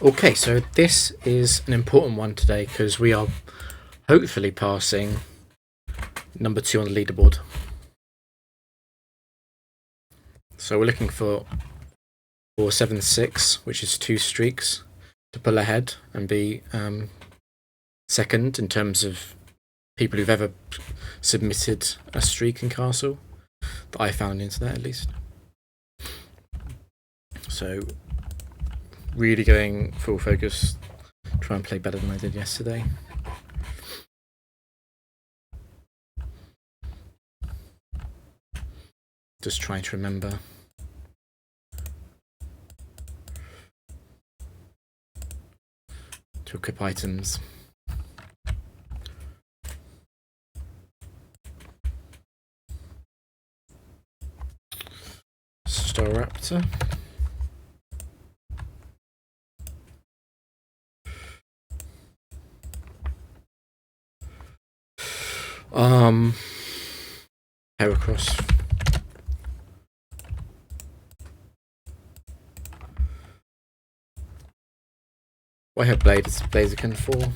Okay, so this is an important one today because we are hopefully passing number 2 on the leaderboard. So we're looking for 476, which is 2 streaks, to pull ahead and be second in terms of people who've ever submitted a streak in Castle, that I found on the internet at least. So really going full focus, try and play better than I did yesterday. Just trying to remember to equip items. Staraptor. Heracross. What I have Blaziken for.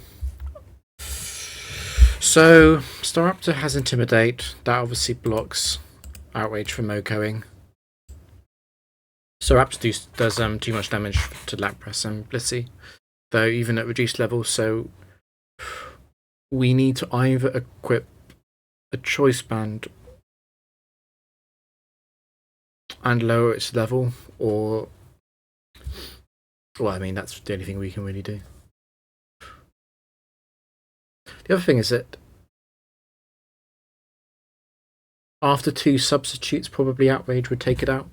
So Staraptor has Intimidate. That obviously blocks Outrage from Mokoing. Staraptor does too much damage to Lapras and Blissey, though even at reduced levels. So we need to either equip a Choice Band and lower its level, or, well, I mean, that's the only thing we can really do. The other thing is that after 2 substitutes, probably Outrage would take it out.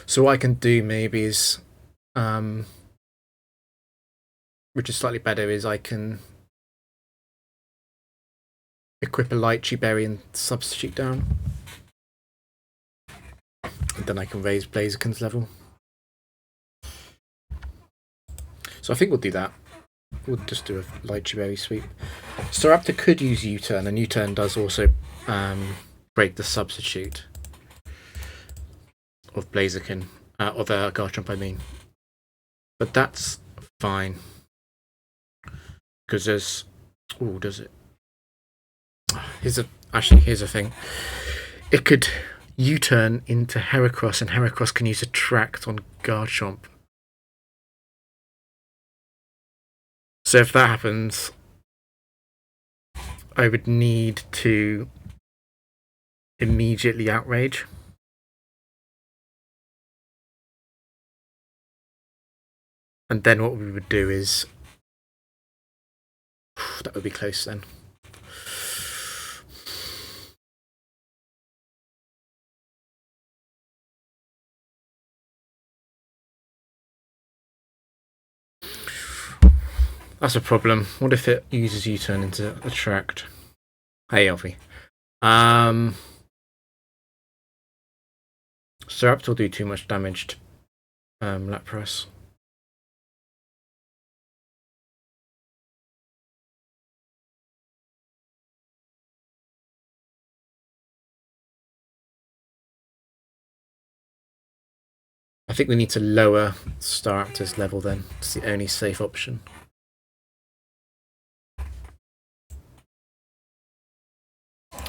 So what I can do maybe is, which is slightly better, is I can equip a Lychee Berry and substitute down. And then I can raise Blaziken's level. So I think we'll do that. We'll just do a Lychee Berry sweep. Staraptor could use U-turn, and U-turn does also break the substitute of Blaziken, of Garchomp, I mean. But that's fine. Because there's... Oh, does it? Here's a thing. It could U-turn into Heracross, and Heracross can use Attract on Garchomp. So if that happens, I would need to immediately Outrage. And then what we would do is... that would be close then. That's a problem. What if it uses U-turn into Attract? Hey, Elfie. Staraptor will do too much damage to Lapras. I think we need to lower Staraptor's level then. It's the only safe option.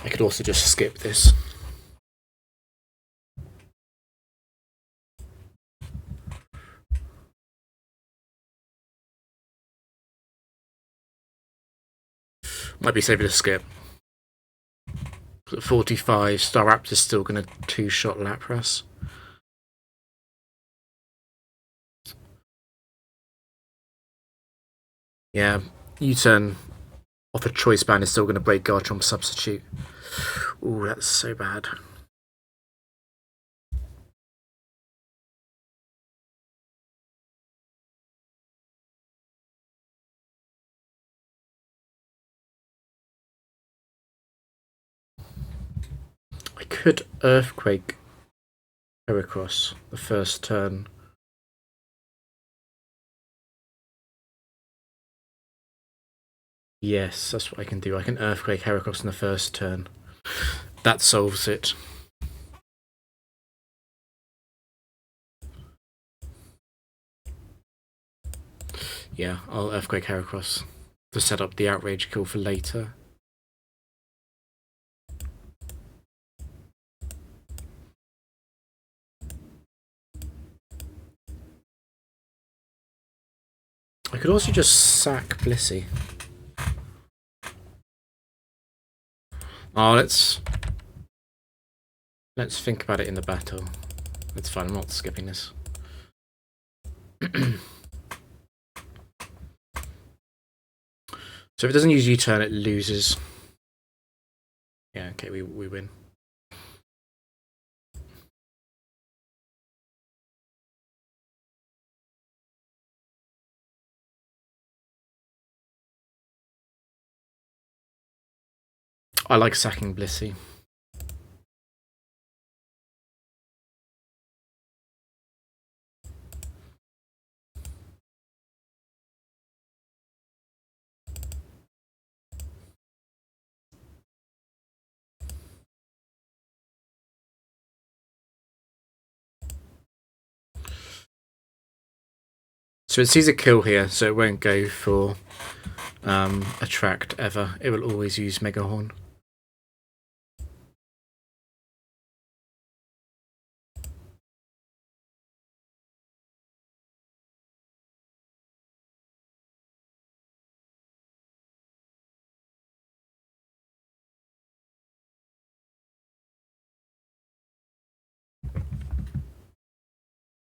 I could also just skip this. Might be safer to skip. At 45, Staraptor's still going to 2-shot Lapras. Yeah, U-turn off a Choice Band is still going to break Garchomp substitute. Ooh, that's so bad. I could Earthquake Heracross the first turn. Yes, that's what I can do. I can Earthquake Heracross in the first turn. That solves it. Yeah, I'll Earthquake Heracross to set up the Outrage kill for later. I could also just sack Blissey. Oh, let's think about it in the battle. It's fine, I'm not skipping this. So if it doesn't use U-turn, it loses. Yeah, okay, we win. I like sacking Blissey. So it sees a kill here, so it won't go for Attract ever. It will always use Mega Horn.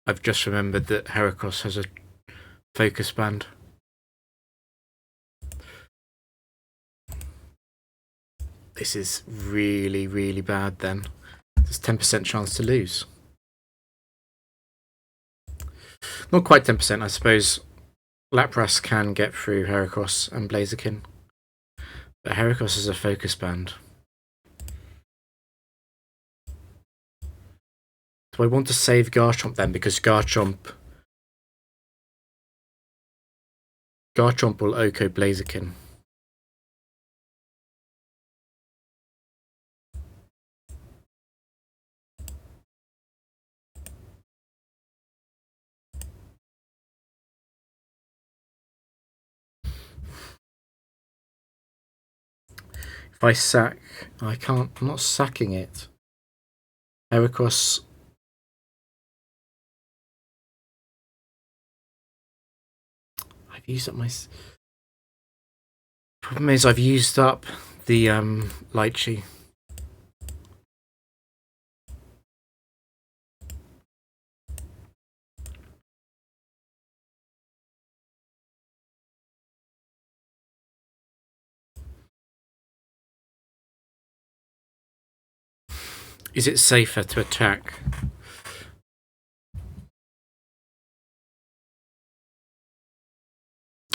I've just remembered that Heracross has a Focus Band. This is really, really bad then. There's 10% chance to lose. Not quite 10%, I suppose. Lapras can get through Heracross and Blaziken. But Heracross is a Focus Band. Do I want to save Garchomp then? Because Garchomp will Oko Blaziken. If I sack, I can't. I'm not sacking it. Heracross. I've used up my. Problem is, I've used up the Lychee. Is it safer to attack?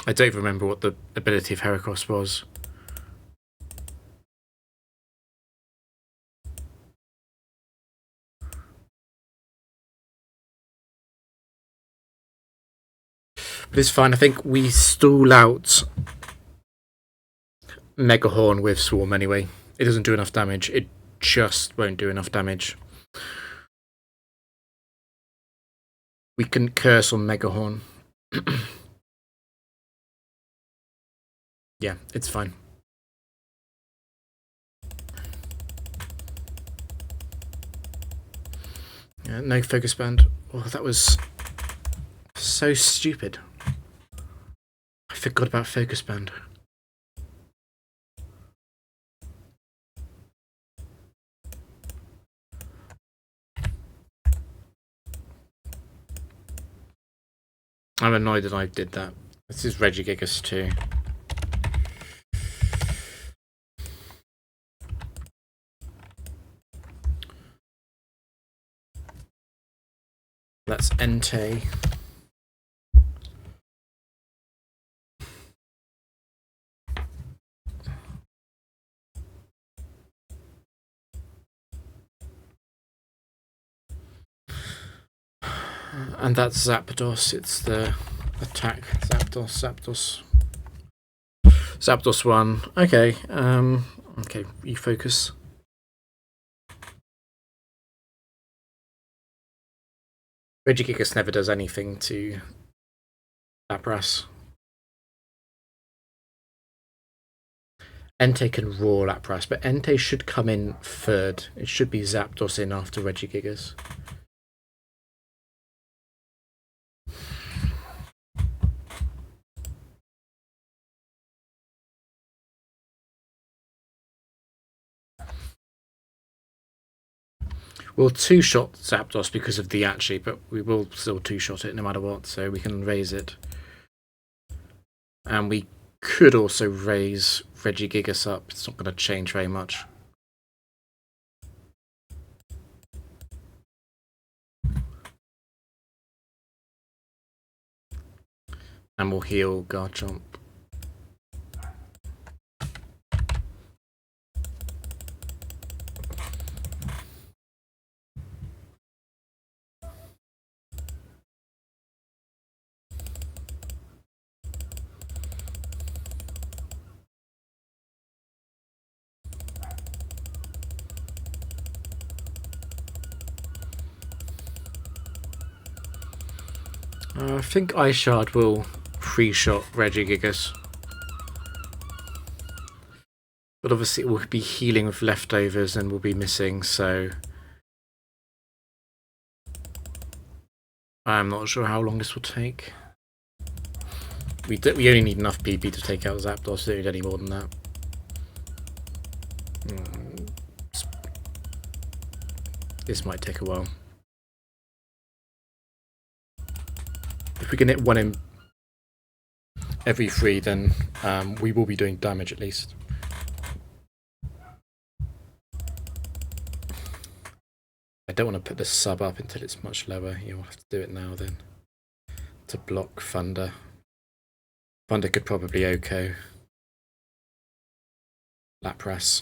I don't even remember what the ability of Heracross was. But it's fine. I think we stall out Mega Horn with Swarm anyway. It doesn't do enough damage. It just won't do enough damage. We can curse on Mega Horn. Yeah, it's fine. Yeah, no Focus Band. Oh, that was so stupid. I forgot about Focus Band. I'm annoyed that I did that. This is Regigigas too. That's Entei. And that's Zapdos. It's the attack. Zapdos. Zapdos 1. Okay. Okay, you focus. Regigigas never does anything to Lapras. Entei can raw Lapras, but Entei should come in third. It should be Zapdos in after Regigigas. We'll two-shot Zapdos because of the Achi, but we will still two-shot it no matter what, so we can raise it. And we could also raise Regigigas up. It's not going to change very much. And we'll heal Garchomp. I think Ice Shard will free-shot Regigigas. But obviously it will be healing with leftovers and we'll be missing, so... I'm not sure how long this will take. We only need enough PP to take out Zapdos, we don't need any more than that. This might take a while. If we can hit one in every 3, then we will be doing damage at least. I don't want to put the sub up until it's much lower. You'll have to do it now then. To block Thunder. Thunder could probably OHKO Lapras.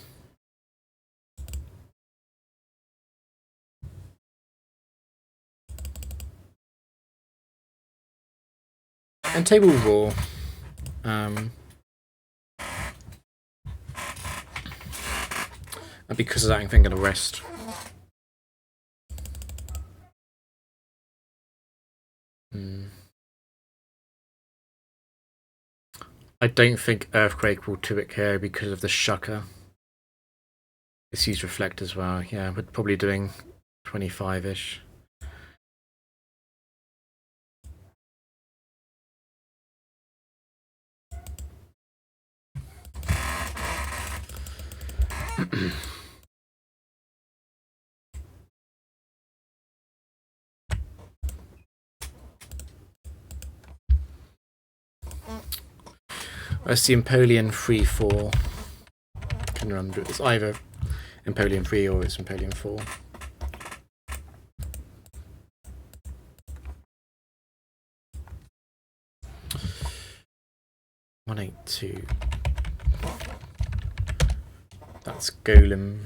And Table Raw. And because of that, I'm going to rest. I don't think Earthquake will 2-hit KO because of the Shucker. It's used Reflect as well. Yeah, we're probably doing 25-ish. It's the Empoleon 3-4. I can remember it's either Empoleon 3 or it's Empoleon 4. $182. That's Golem.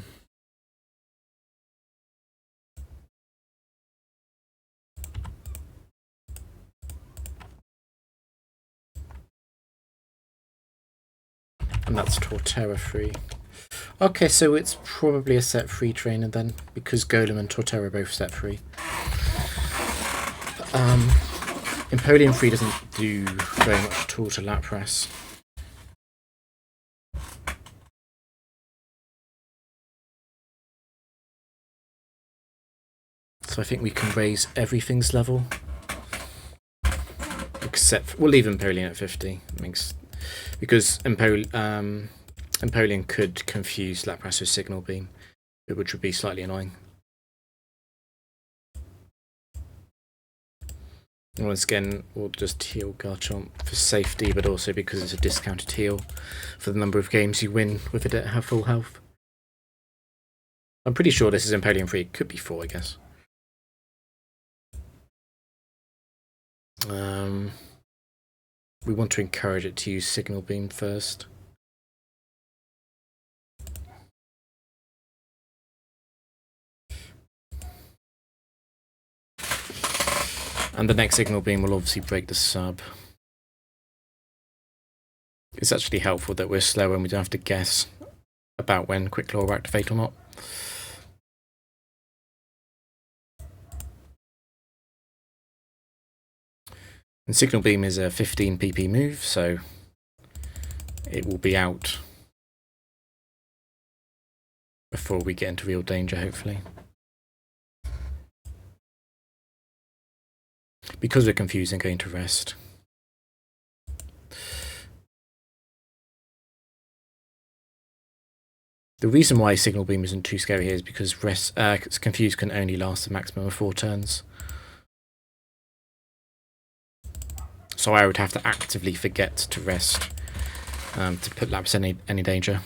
And that's Torterra free. Okay, so it's probably a set free trainer then, because Golem and Torterra are both set free. Empoleon free doesn't do very much at all to Lapras. So I think we can raise everything's level. Except, we'll leave Empoleon at 50. Because Empoleon could confuse Lapras with Signal Beam, which would be slightly annoying. And once again, we'll just heal Garchomp for safety, but also because it's a discounted heal for the number of games you win with it at have full health. I'm pretty sure this is Empoleon 3. It could be 4, I guess. We want to encourage it to use Signal Beam first. And the next Signal Beam will obviously break the sub. It's actually helpful that we're slower and we don't have to guess about when Quick Claw will activate or not. And Signal Beam is a 15 PP move, so it will be out before we get into real danger, hopefully. Because we're confused and going to rest. The reason why Signal Beam isn't too scary here is because confused can only last a maximum of 4 turns. So I would have to actively forget to rest to put Lapis in any danger.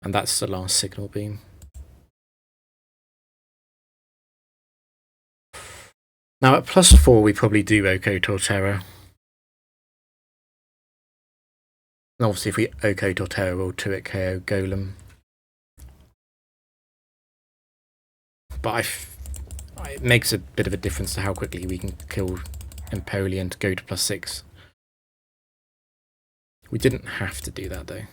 And that's the last Signal Beam. Now at +4 we probably do Oko Torterra. And obviously if we Oko Torterra we'll 2-hit KO Golem. But it makes a bit of a difference to how quickly we can kill Empoleon to go to +6. We didn't have to do that though.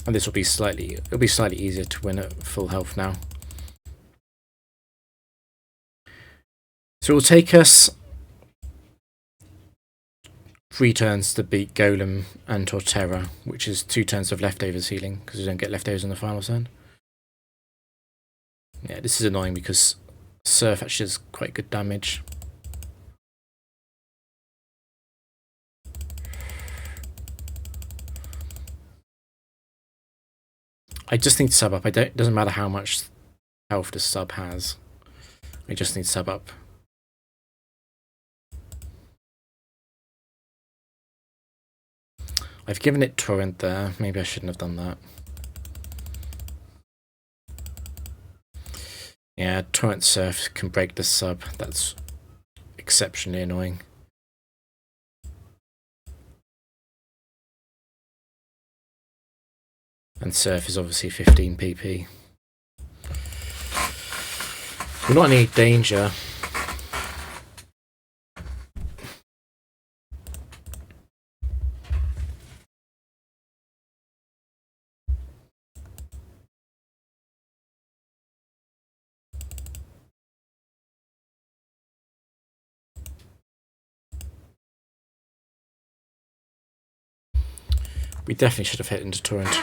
And this will be slightly easier to win at full health now. So it will take us 3 turns to beat Golem and Torterra, which is 2 turns of leftovers healing, because we don't get leftovers on the final turn. Yeah, this is annoying because Surf actually does quite good damage. I just need to sub up. It doesn't matter how much health the sub has. I just need to sub up. I've given it Torrent there. Maybe I shouldn't have done that. Yeah, Torrent Surf can break the sub. That's exceptionally annoying. And Surf is obviously 15 PP. We're not in any danger. We definitely should have hit into Torrent.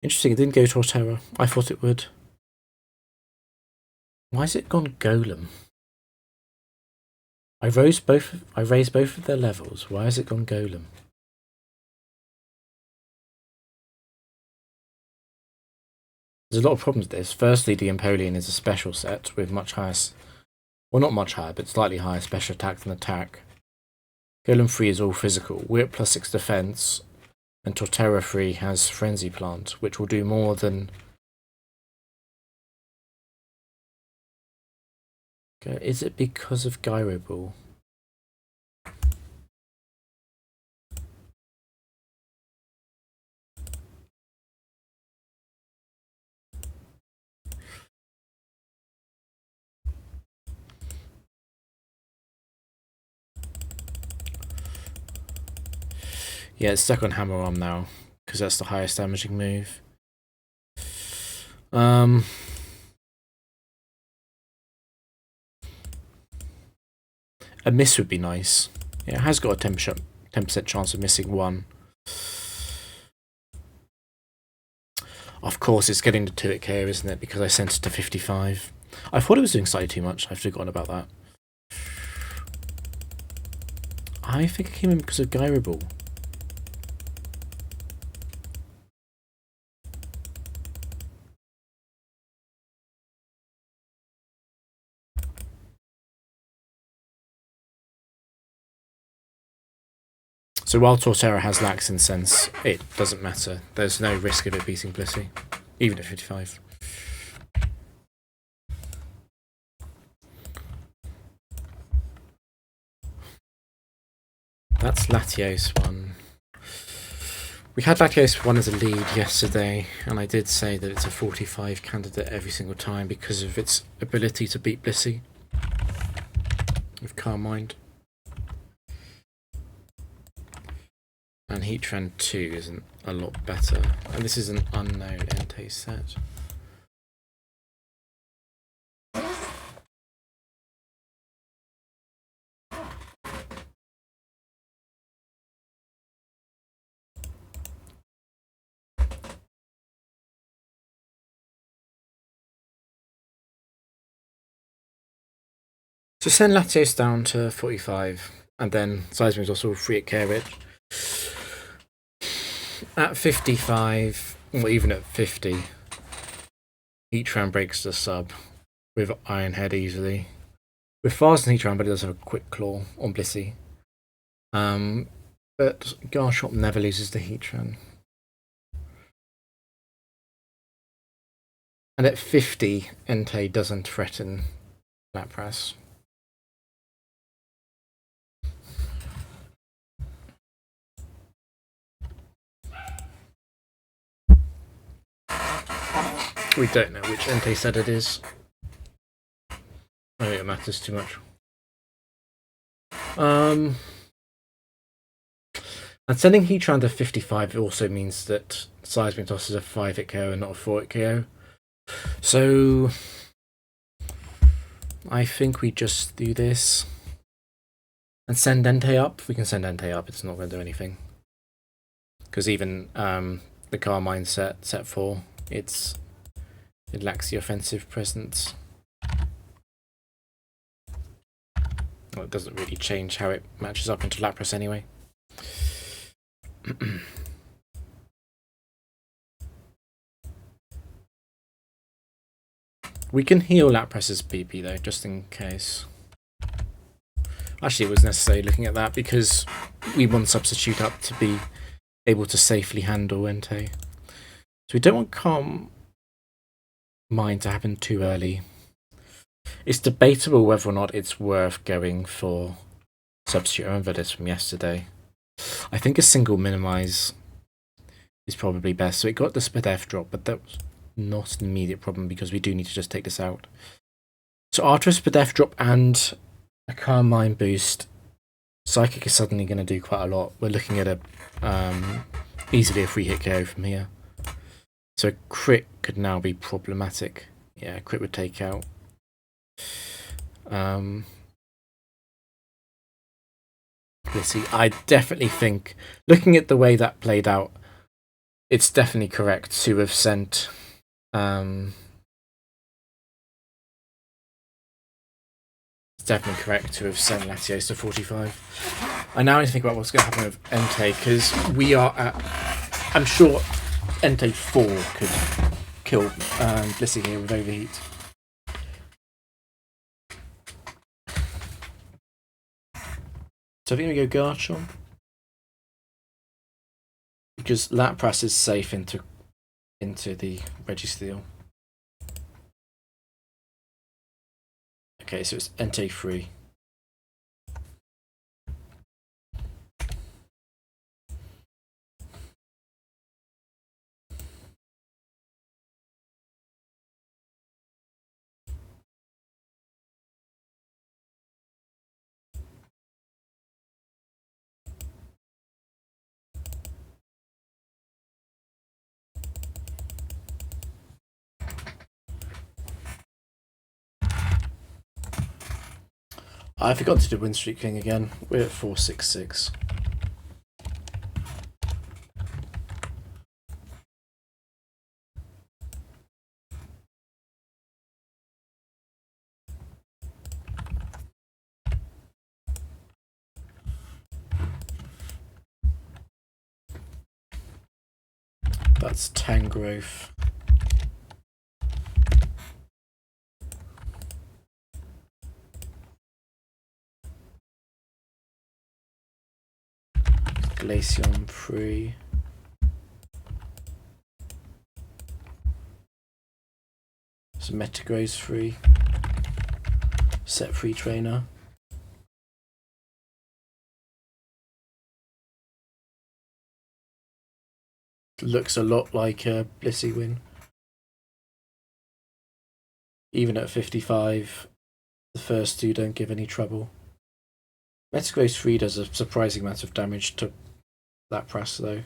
Interesting, it didn't go Torterra. I thought it would. Why has it gone Golem? I raised both of their levels. Why has it gone Golem? There's a lot of problems with this. Firstly, the Empoleon is a special set with much higher, well, not much higher, but slightly higher special attack than attack. Golem 3 is all physical. We're at +6 defense, and Torterra 3 has Frenzy Plant, which will do more than. Is it because of Gyro Ball? Yeah, it's stuck on Hammer Arm now, because that's the highest damaging move. A miss would be nice. Yeah, it has got a 10% chance of missing 1. Of course, it's getting the 2-hit KO, isn't it? Because I sent it to 55. I thought it was doing slightly too much. I've forgotten about that. I think it came in because of Gyro Ball. So while Torterra has Lax and Sense, it doesn't matter. There's no risk of it beating Blissey, even at 55. That's Latios 1. We had Latios 1 as a lead yesterday, and I did say that it's a 45 candidate every single time because of its ability to beat Blissey with Calm Mind. And Heat Trend 2 isn't a lot better. And this is an unknown Entei set. So send Latios down to 45, and then Seismic also free at Kerridge. At 55, or even at 50, Heatran breaks the sub with Ironhead easily. With faster than Heatran, but it does have a quick claw on Blissey. But Garchomp never loses to Heatran. And at 50, Entei doesn't threaten Lapras. We don't know which Entei set it is. I don't think it matters too much. And sending Heatran to 55 also means that Seismic Toss is a 5-hit KO and not a 4-hit KO. So I think we just do this and send Entei up. We can send Entei up, it's not going to do anything. Because even the Carmine set 4, it lacks the offensive presence. Well, it doesn't really change how it matches up into Lapras anyway. We can heal Lapras's BP though, just in case. Actually, it was necessary looking at that because we want Substitute up to be able to safely handle Entei. So we don't want Calm Mind to happen too early. It's debatable whether or not it's worth going for Substitute. I remember this from yesterday. I think a single minimize is probably best. So it got the Spadef drop, but that was not an immediate problem because we do need to just take this out. So after a Spadef drop and a Calm Mind boost, Psychic is suddenly going to do quite a lot. We're looking at a easily a 3-hit KO from here. So a crit could now be problematic. Yeah, crit would take out. Let's see. I definitely think, looking at the way that played out, it's definitely correct to have sent. It's definitely correct to have sent Latios to 45. I now need to think about what's going to happen with Entei because we are at. I'm sure Entei 4 could kill Blissey here with Overheat. So I think we go Garchomp because Lapras is safe into the Registeel. Okay, so it's Entei 3. I forgot to do Wind Streak King again. We're at 466. That's Tangrowth. Glaceon 3. So Metagross 3. Set 3 trainer. Looks a lot like a Blissey win. Even at 55, the first two don't give any trouble. Metagross 3 does a surprising amount of damage to Lapras though.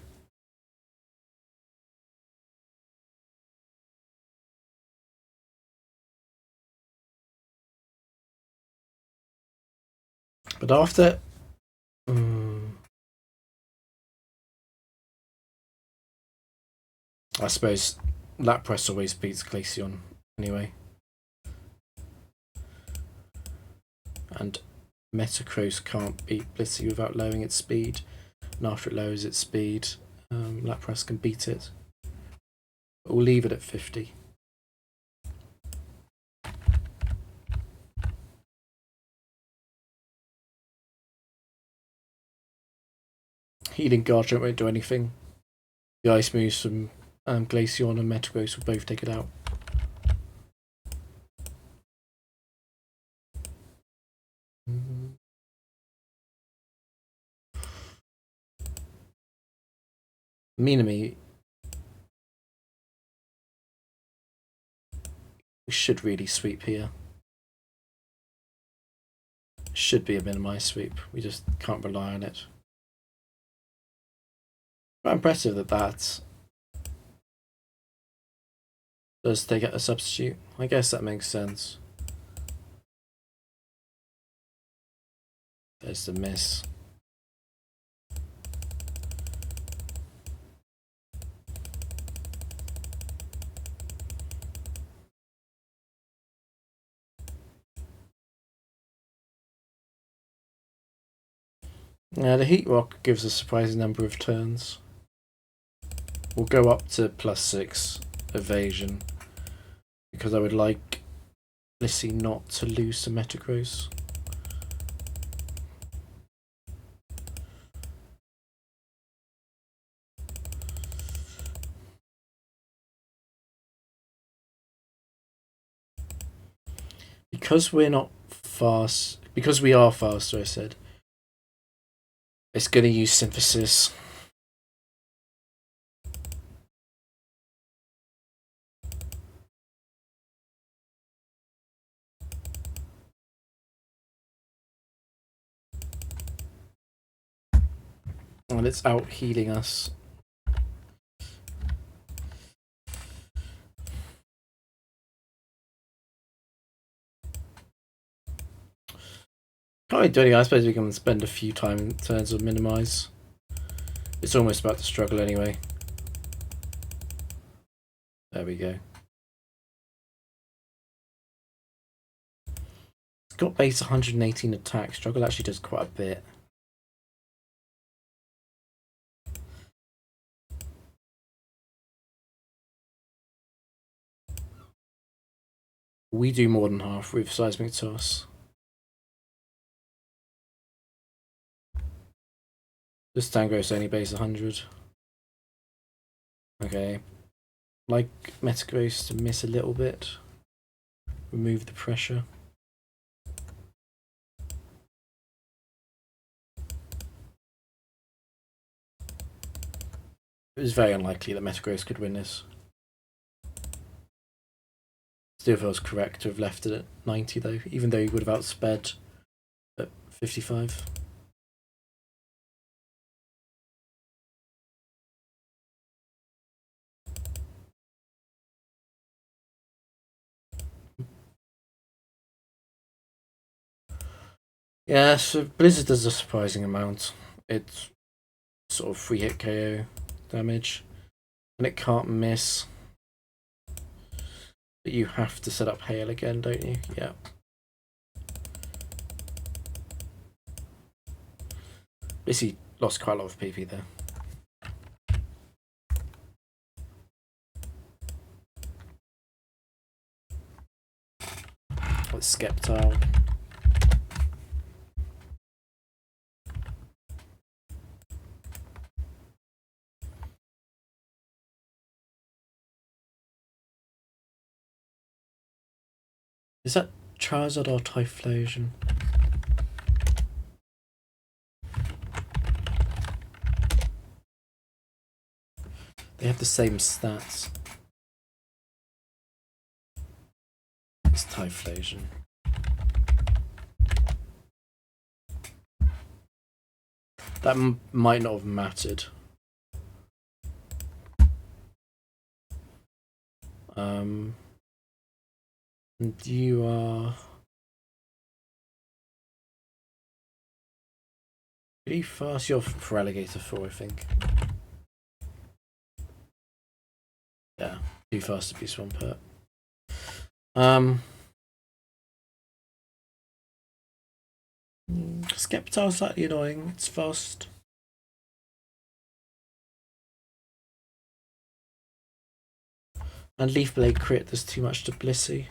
But after... I suppose Lapras always beats Glaceon anyway. and Metacross can't beat Blissey without lowering its speed, and after it lowers its speed, Lapras can beat it. But we'll leave it at 50. Healing Guard won't do anything. The Ice moves from Glaceon and Metagross will both take it out. Minami, we should really sweep here. Should be a minimized sweep. We just can't rely on it. Quite impressive that that does take out a substitute. I guess that makes sense. There's the miss. Yeah, the Heat Rock gives a surprising number of turns. We'll go up to +6 evasion because I would like Lissy not to lose to Metagross. Because we're not fast, because we are faster, I said, it's going to use Synthesis. And it's out healing us. Can't really do anything. I suppose we can spend a few turns of minimize. It's almost about to struggle anyway. There we go. It's got base 118 attack. Struggle actually does quite a bit. We do more than half with Seismic Toss. This Tangro's only base 100. Okay. Like Metagross to miss a little bit. Remove the pressure. It was very unlikely that Metagross could win this. Still feels correct to have left it at 90 though, even though he would have outsped at 55. Yeah, so Blizzard does a surprising amount. It's sort of free hit KO damage, and it can't miss. But you have to set up Hail again, don't you? Yeah. Basically lost quite a lot of PP there. Let's Skeptile. Is that Charizard or Typhlosion? They have the same stats. It's Typhlosion. That might not have mattered. And you are pretty fast. You're for Alligator 4, I think. Yeah, too fast to be Swampert. Skeptile's slightly annoying. It's fast. And Leaf Blade crit, there's too much to Blissey.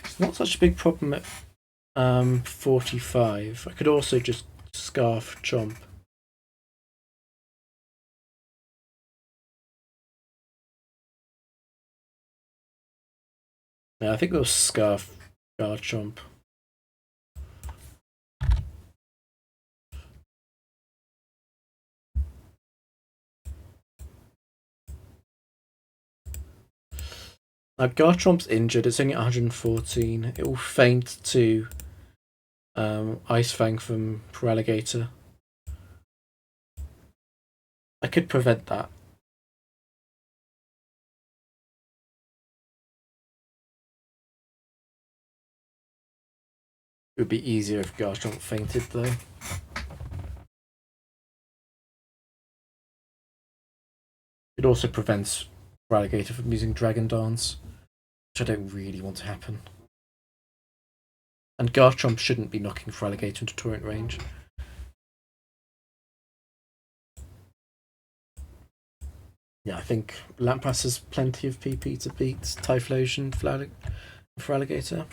It's not such a big problem at 45. I could also just Scarf Chomp. Yeah, I think we'll Scarf Chomp. Garchomp's injured, it's only 114. It will feint to Ice Fang from Feraligatr. I could prevent that. It would be easier if Garchomp fainted though. It also prevents Feraligatr from using Dragon Dance, which I don't really want to happen. And Garchomp shouldn't be knocking Feraligatr into torrent range. Yeah, I think Lapras has plenty of PP to beat Typhlosion Feraligatr.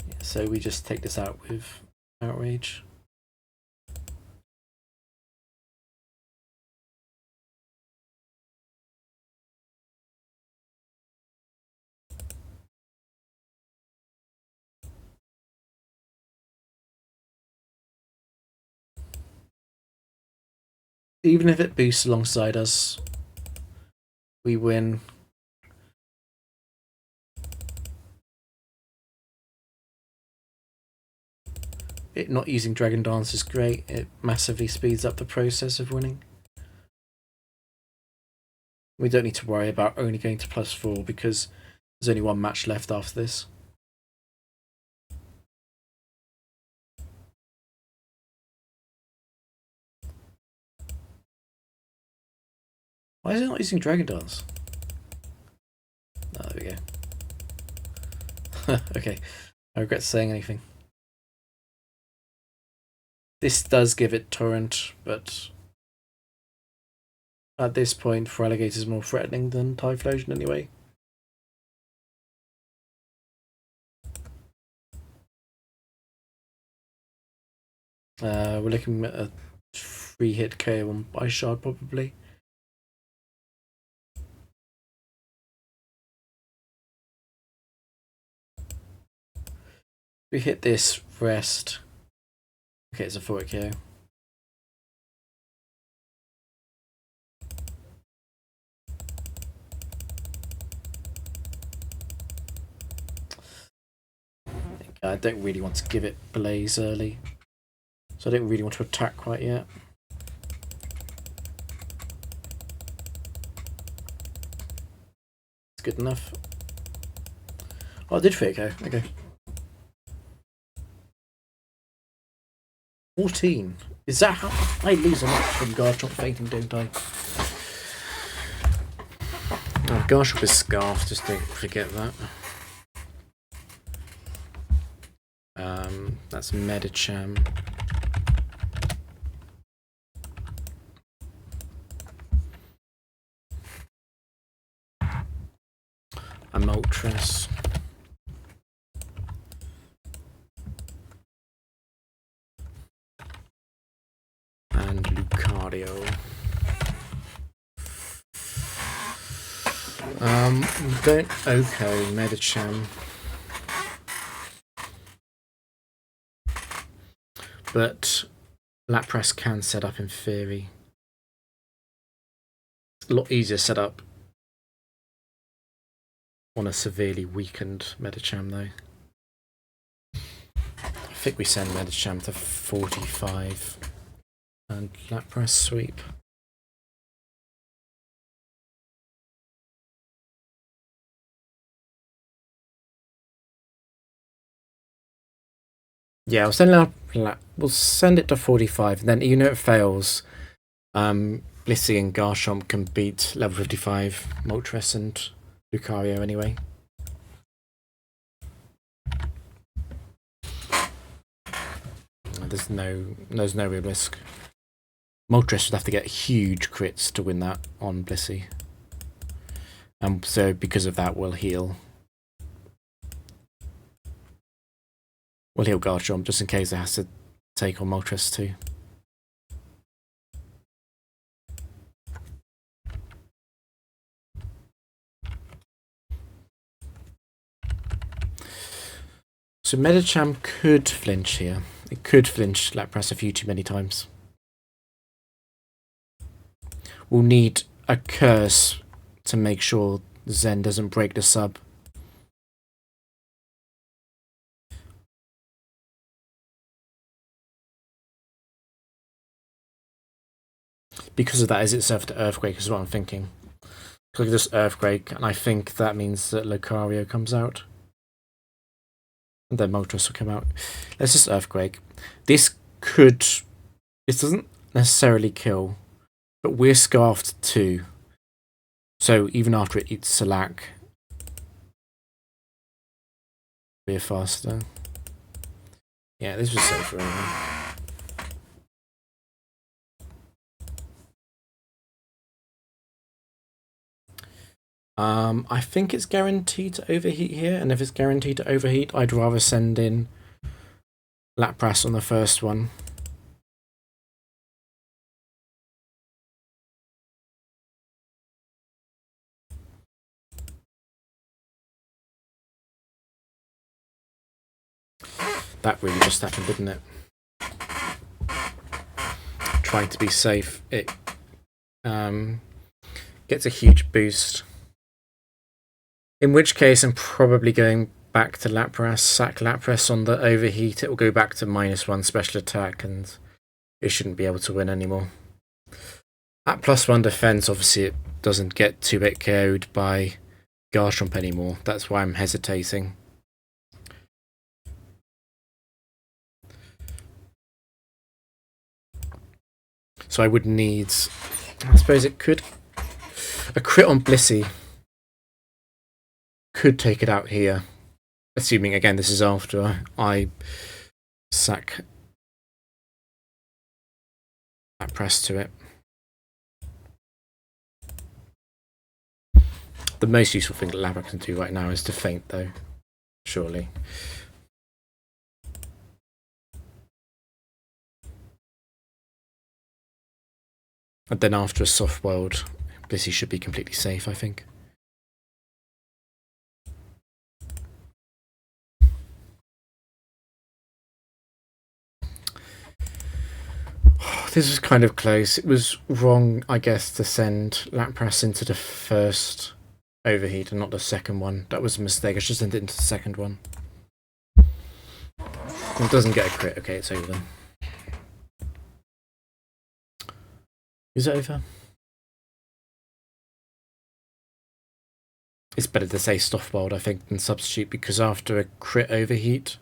Yeah, so we just take this out with Outrage. Even if it boosts alongside us, we win. It not using Dragon Dance is great. It massively speeds up the process of winning. We don't need to worry about only going to +4 because there's only one match left after this. Why is it not using Dragon Dance? Oh, there we go. Okay, I regret saying anything. This does give it Torrent, but at this point, Feraligatr is more threatening than Typhlosion anyway. We're looking at a 3-hit KO on Ice Shard probably. We hit this, rest. Okay, it's a 4-hit KO. I don't really want to give it Blaze early, so I don't really want to attack quite yet. It's good enough. Oh, I did 3-hit KO. Okay. 14. Is that how I lose a match from Garchomp fainting, don't I? Oh, Garchomp is Scarf, just don't forget that. That's Medicham. A Moltres. And Lucario. Don't. Okay, Medicham. But Lapras can set up in theory. It's a lot easier set up on a severely weakened Medicham though. I think we send Medicham to 45 and Lapras sweep. Yeah, we'll send it to 45, and then even if it fails, Blissey and Garchomp can beat level 55 Moltres and Lucario anyway. there's no real risk. Moltres would have to get huge crits to win that on Blissey. And so because of that, we'll heal. We'll heal Garchomp just in case it has to take on Moltres too. So Medicham could flinch here. It could flinch Lapras a few too many times. We'll need a curse to make sure Zen doesn't break the sub. Because of that, is it served to Earthquake is what I'm thinking. Look at this Earthquake, and I think that means that Lucario comes out. And then Moltres will come out. Let's just Earthquake. This doesn't necessarily kill, but we're scarfed too. So even after it eats Salac, we're faster. Yeah, this was safer anyway. I think it's guaranteed to overheat here, and if it's guaranteed to overheat, I'd rather send in Lapras on the first one. That really just happened, didn't it? Trying to be safe, it gets a huge boost. In which case, I'm probably going back to Lapras, sack Lapras on the overheat. It will go back to -1 special attack, and it shouldn't be able to win anymore. At +1 defense, obviously, it doesn't get 2-hit KO'd by Garchomp anymore. That's why I'm hesitating. So I would need, I suppose it could, a crit on Blissey could take it out here. Assuming, again, this is after I sack that press to it. The most useful thing that Lapras can do right now is to feint, though, surely. And then after a soft world, Blissey should be completely safe, I think. This was kind of close. It was wrong, I guess, to send Lapras into the first overheat and not the second one. That was a mistake. I should send it into the second one. It doesn't get a crit. Okay, it's over then. Is it over? It's better to say Stoffbold, I think, than substitute, because after a crit overheat,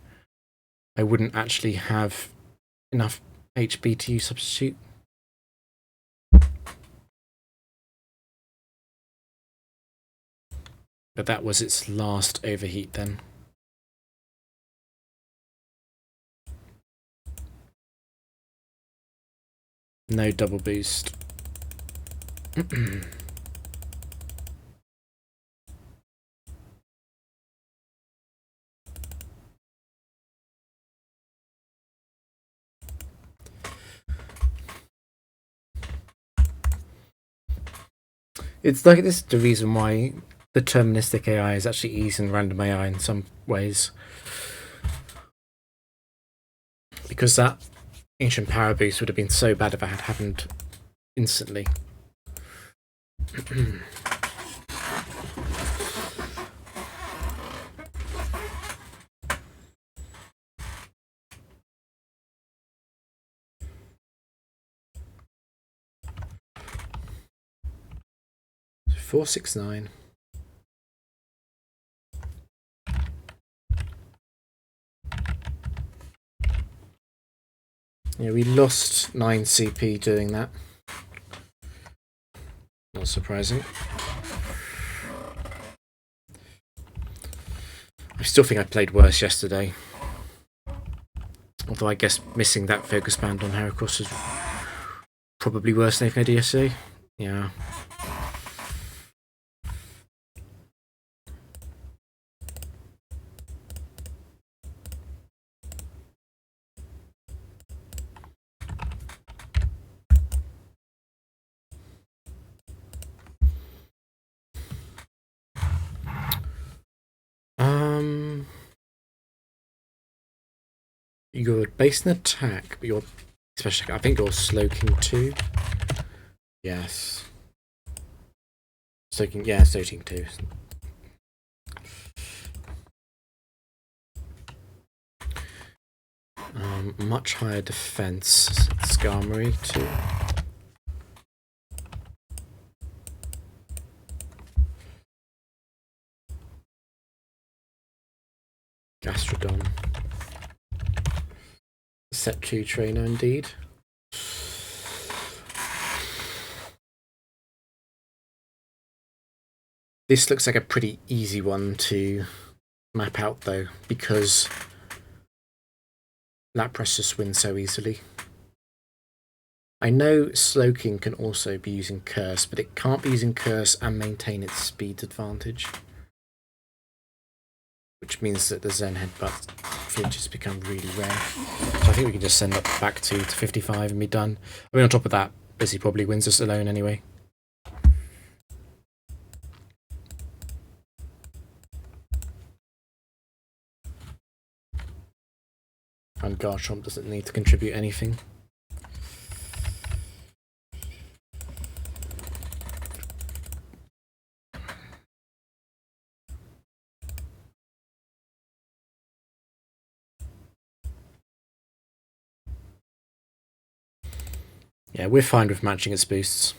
I wouldn't actually have enough HP to use substitute. But that was its last overheat then. No double boost. It's like this is the reason why deterministic AI is actually easier than random AI in some ways. Because that ancient power boost would have been so bad if it had happened instantly. So 469. Yeah, we lost 9 CP doing that. Not surprising. I still think I played worse yesterday. Or Although I guess missing that focus band on Heracross is probably worse than anything I DSA. Yeah. You're based in attack, but you're especially. I think you're Slowking too. Yes. Slowking, yeah, Slowking too. Much higher defense. Skarmory too. Gastrodon. Set 2 trainer indeed. This looks like a pretty easy one to map out though, because Lapras just wins so easily. I know Slowking can also be using Curse, but it can't be using Curse and maintain its speed advantage. Which means that the Zen Headbutt flinches become really rare. So I think we can just send up back to 55 and be done. I mean, on top of that, Busy probably wins us alone anyway. And Garchomp doesn't need to contribute anything. Yeah, we're fine with matching its boosts.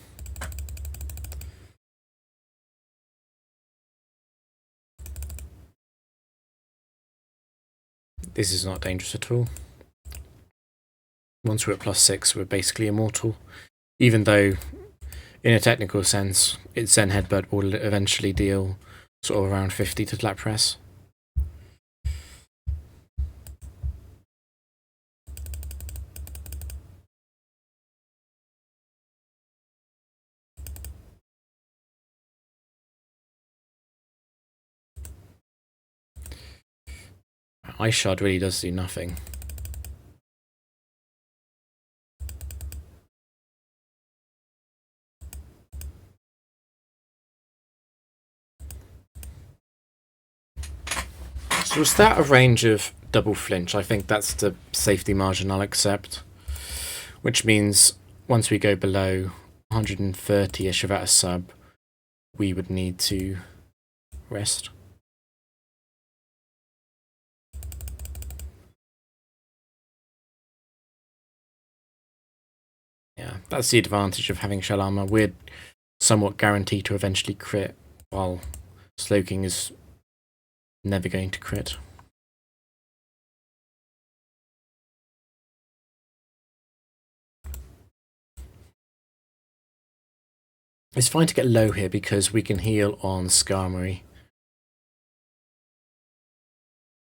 This is not dangerous at all. Once we're at +6, we're basically immortal. Even though, in a technical sense, its Zen Headbutt will eventually deal sort of around 50 to Lapras. Ice Shard really does do nothing. So is that a range of double flinch? I think that's the safety margin I'll accept. Which means once we go below 130-ish of a sub, we would need to rest. Yeah, that's the advantage of having Shell Armor. We're somewhat guaranteed to eventually crit, while Slowking is never going to crit. It's fine to get low here because we can heal on Skarmory.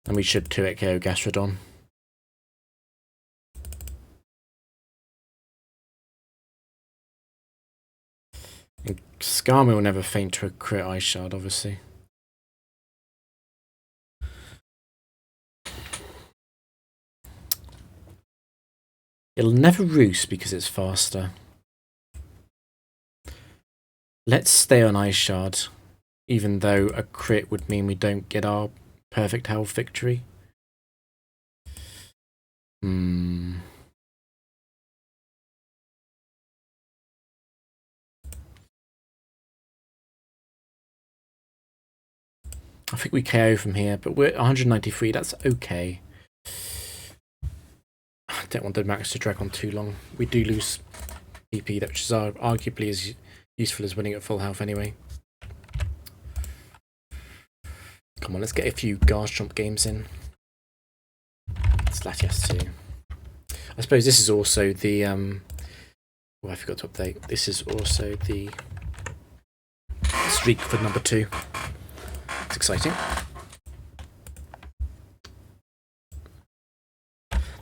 And we should 2-hit KO Gastrodon. And Skarmory will never faint to a crit Ice Shard, obviously. It'll never roost because it's faster. Let's stay on Ice Shard, even though a crit would mean we don't get our perfect health victory. I think we KO from here, but we're 193, that's okay. I don't want the max to drag on too long. We do lose PP, which is arguably as useful as winning at full health anyway. Come on, let's get a few Garchomp games in. It's Latias too. I suppose this is also the oh, I forgot to update. This is also the streak for number 2. It's exciting.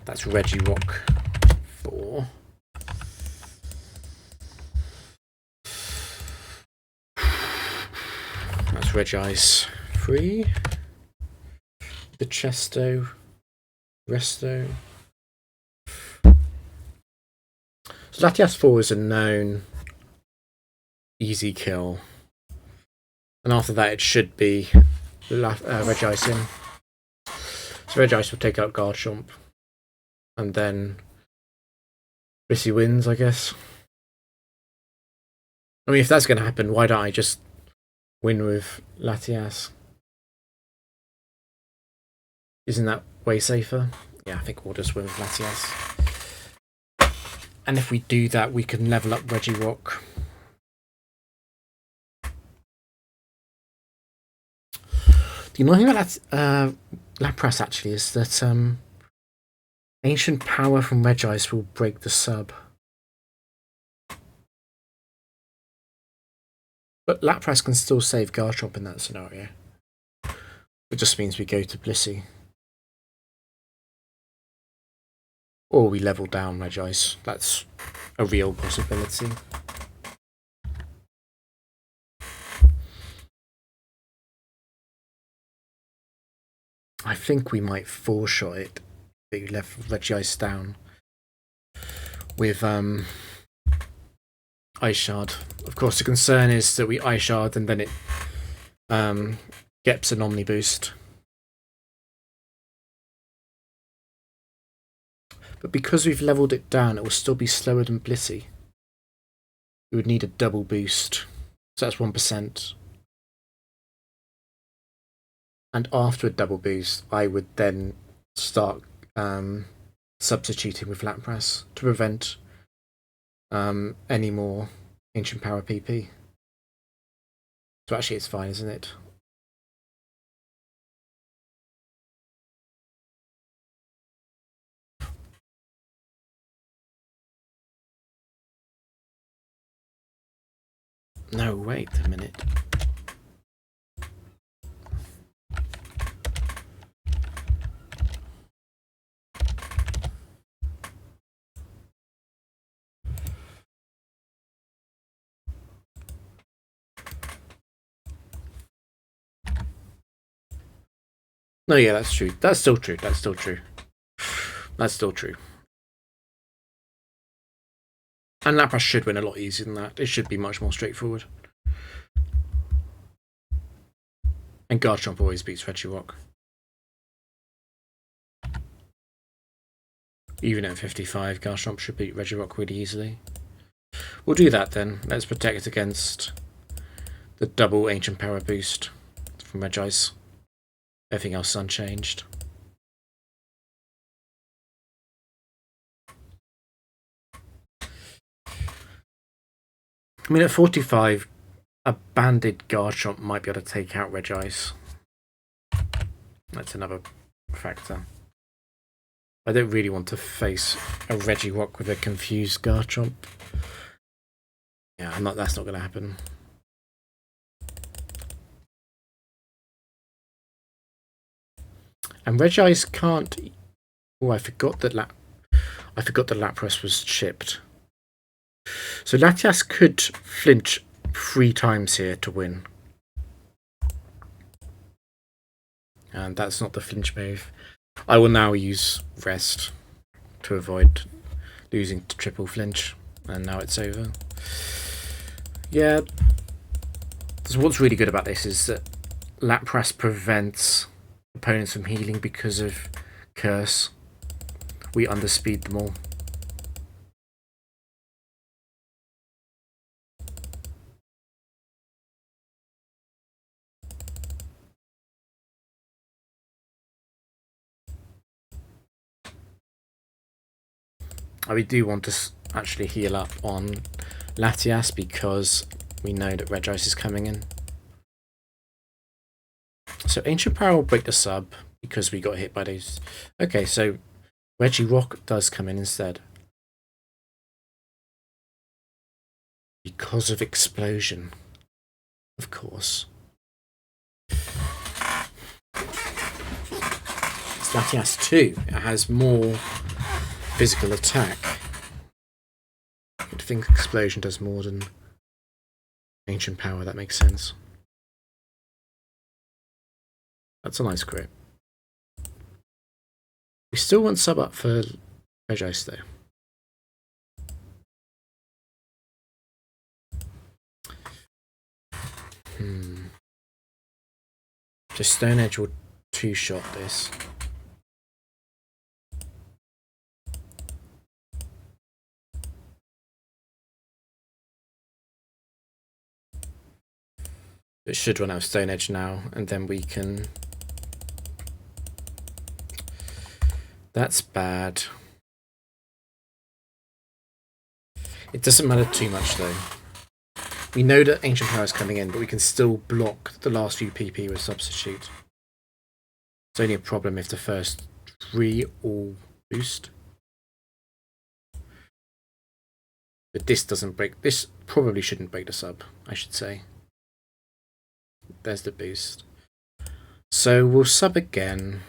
That's Reggie Rock 4. That's Regice 3. The Chesto, Resto. So Latias 4 is a known easy kill. And after that it should be Regice in. So Regice will take out Garchomp. And then Blissey wins, I guess. I mean, if that's going to happen, why don't I just win with Latias? Isn't that way safer? Yeah, I think we'll just win with Latias. And if we do that, we can level up Regirock. The annoying thing about Lapras actually is that Ancient Power from Regice will break the sub. But Lapras can still save Garchomp in that scenario. It just means we go to Blissey. Or we level down Regice. That's a real possibility. I think we might four-shot it if we left Regice down with Ice Shard. Of course, the concern is that we Ice Shard and then it gets an Omni boost. But because we've leveled it down, it will still be slower than Blissey. We would need a double boost. So that's 1%. And after a double boost, I would then start substituting with Lapras to prevent any more Ancient Power PP. So actually it's fine, isn't it? No, wait a minute. No, yeah, that's true. That's still true. That's still true. That's still true. And Lapras should win a lot easier than that. It should be much more straightforward. And Garchomp always beats Regirock. Even at 55, Garchomp should beat Regirock really easily. We'll do that then. Let's protect against the double Ancient Power boost from Regice. Everything else is unchanged. I mean, at 45, a banded Garchomp might be able to take out Regice. That's another factor. I don't really want to face a Regirock with a confused Garchomp. Yeah, that's not going to happen. And Regice can't. Oh, I forgot that Lapras was chipped. So Latias could flinch 3 times here to win. And that's not the flinch move. I will now use Rest to avoid losing to triple flinch. And now it's over. Yeah. So what's really good about this is that Lapras prevents opponents from healing because of Curse. We underspeed them all. We do want to actually heal up on Latias because we know that Regice is coming in. So Ancient Power will break the sub because we got hit by those. Okay, so Regirock does come in instead. Because of Explosion. Of course. It's Latias 2. It has more physical attack. I think explosion does more than ancient power. That makes sense. That's a nice crit. We still want sub up for Regice though. Just Stone Edge will two-shot this. It should run out of Stone Edge now, and then we can... That's bad. It doesn't matter too much though. We know that Ancient Power is coming in, but we can still block the last few PP with Substitute. It's only a problem if the first 3 all boost. But this doesn't break. This probably shouldn't break the sub, I should say. There's the boost. So we'll sub again.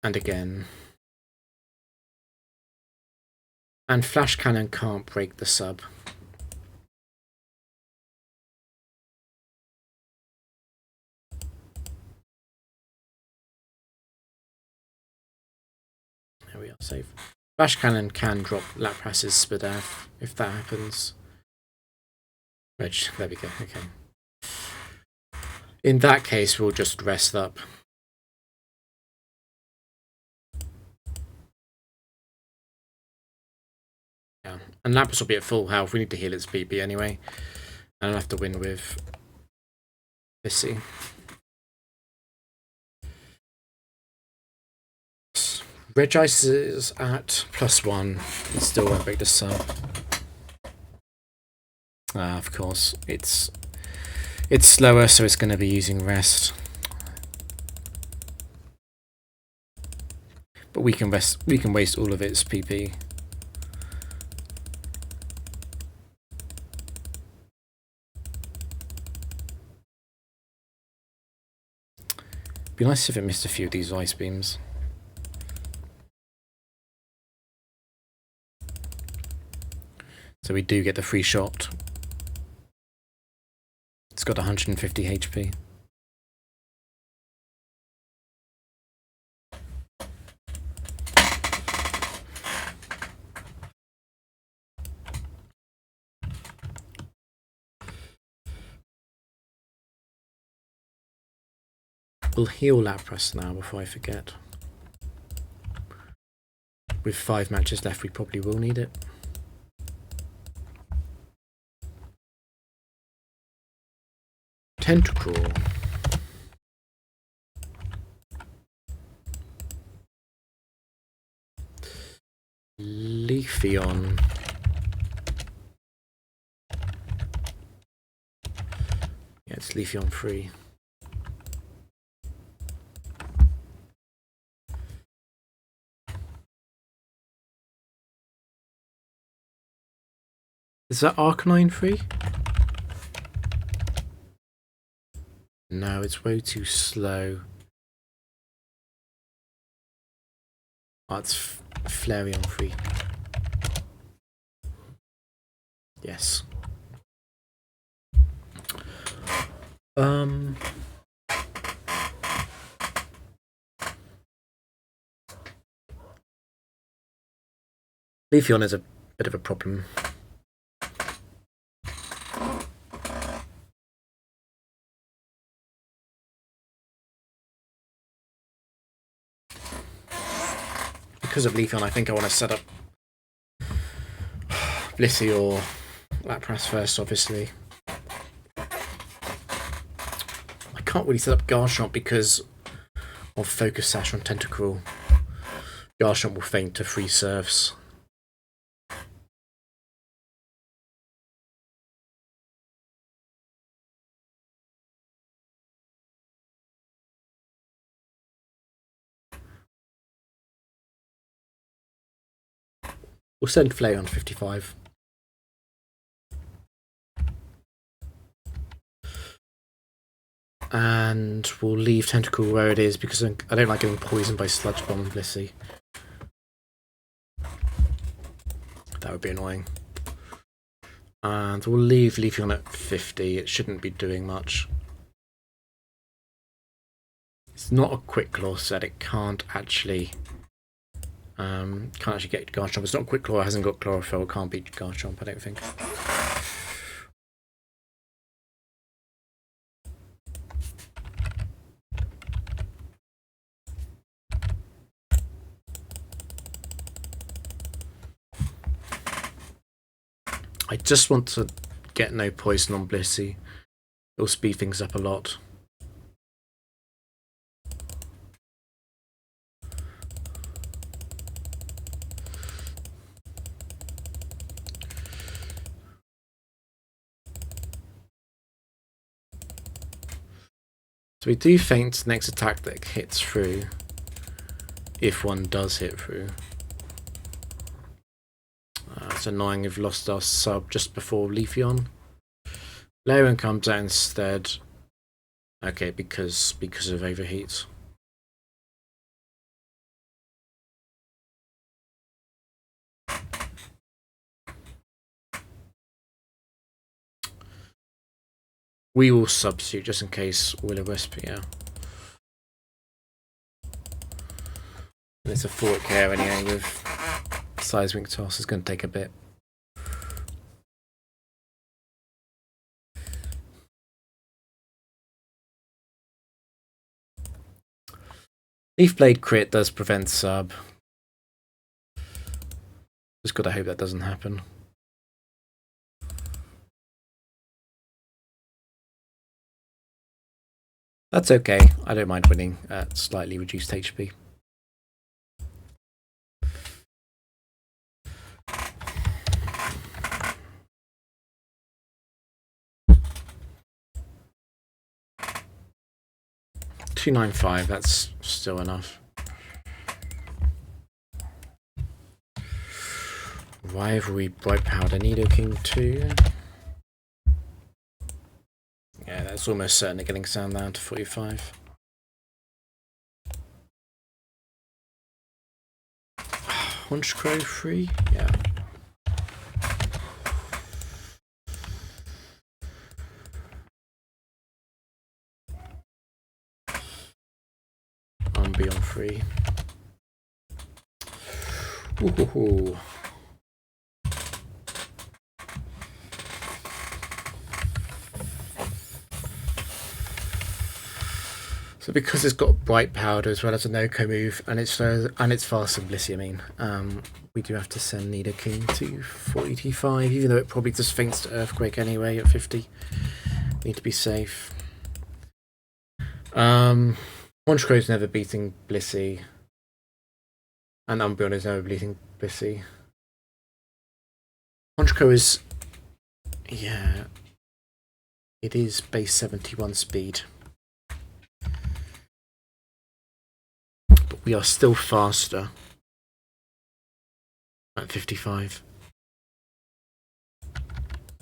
And again. And Flash Cannon can't break the sub. There we are, safe. Flash Cannon can drop Lapras's Spadaf if that happens. Reg, there we go, okay. In that case, we'll just rest up. Yeah, and Lapras will be at full health. We need to heal its PP anyway. And I'll have to win with Missy. Regice is at +1. It still won't break the sub. Of course, it's slower, so it's going to be using rest. But we can rest. We can waste all of its PP. Be nice if it missed a few of these ice beams. So we do get the free shot. It's got 150 HP. We'll heal Lapras now before I forget. With 5 matches left, we probably will need it. Tentacruel. Leafeon. Yeah, it's Leafeon free. Is that Arcanine free? No, it's way too slow. Oh, it's Flareon free. Yes. Leafeon is a bit of a problem. Because of Leafeon, I think I want to set up Blissey or Lapras first, obviously. I can't really set up Garchomp because of Focus Sash on Tentacruel. Garchomp will faint to free serves. We'll send Flareon 55. And we'll leave Tentacle where it is because I don't like getting poisoned by Sludge Bomb and Blissey. That would be annoying. And we'll leave Leafeon at 50. It shouldn't be doing much. It's not a Quick Claw set. It can't actually get Garchomp. It's not a Quick Claw. It hasn't got Chlorophyll. It can't beat Garchomp, I don't think. I just want to get no poison on Blissey. It'll speed things up a lot. So we do feint next attack that hits through, if one does hit through. It's annoying we've lost our sub just before Leafeon. Larian comes out instead. Okay, because of overheat. We will substitute just in case Will-O-Wisp, yeah. And it's a forward care anyway with Seismic Toss. It's going to take a bit. Leaf Blade crit does prevent sub. Just got to hope that doesn't happen. That's okay. I don't mind winning at slightly reduced HP. $295, that's still enough. Rivalry, Bright Powder, Nidoking 2. Yeah, that's almost certainly getting Sound down to 45. Honchkrow 3? Yeah. Beyond 3. Ooh. So because it's got Bright Powder as well as a no-co move, and it's fast and Blissey, I mean, we do have to send Nidoking to 45, even though it probably just feints to Earthquake anyway at 50. Need to be safe. Honchkrow's never beating Blissey, and Umbreon is never beating Blissey. Honchkrow is, yeah, it is base 71 speed. But we are still faster at 55.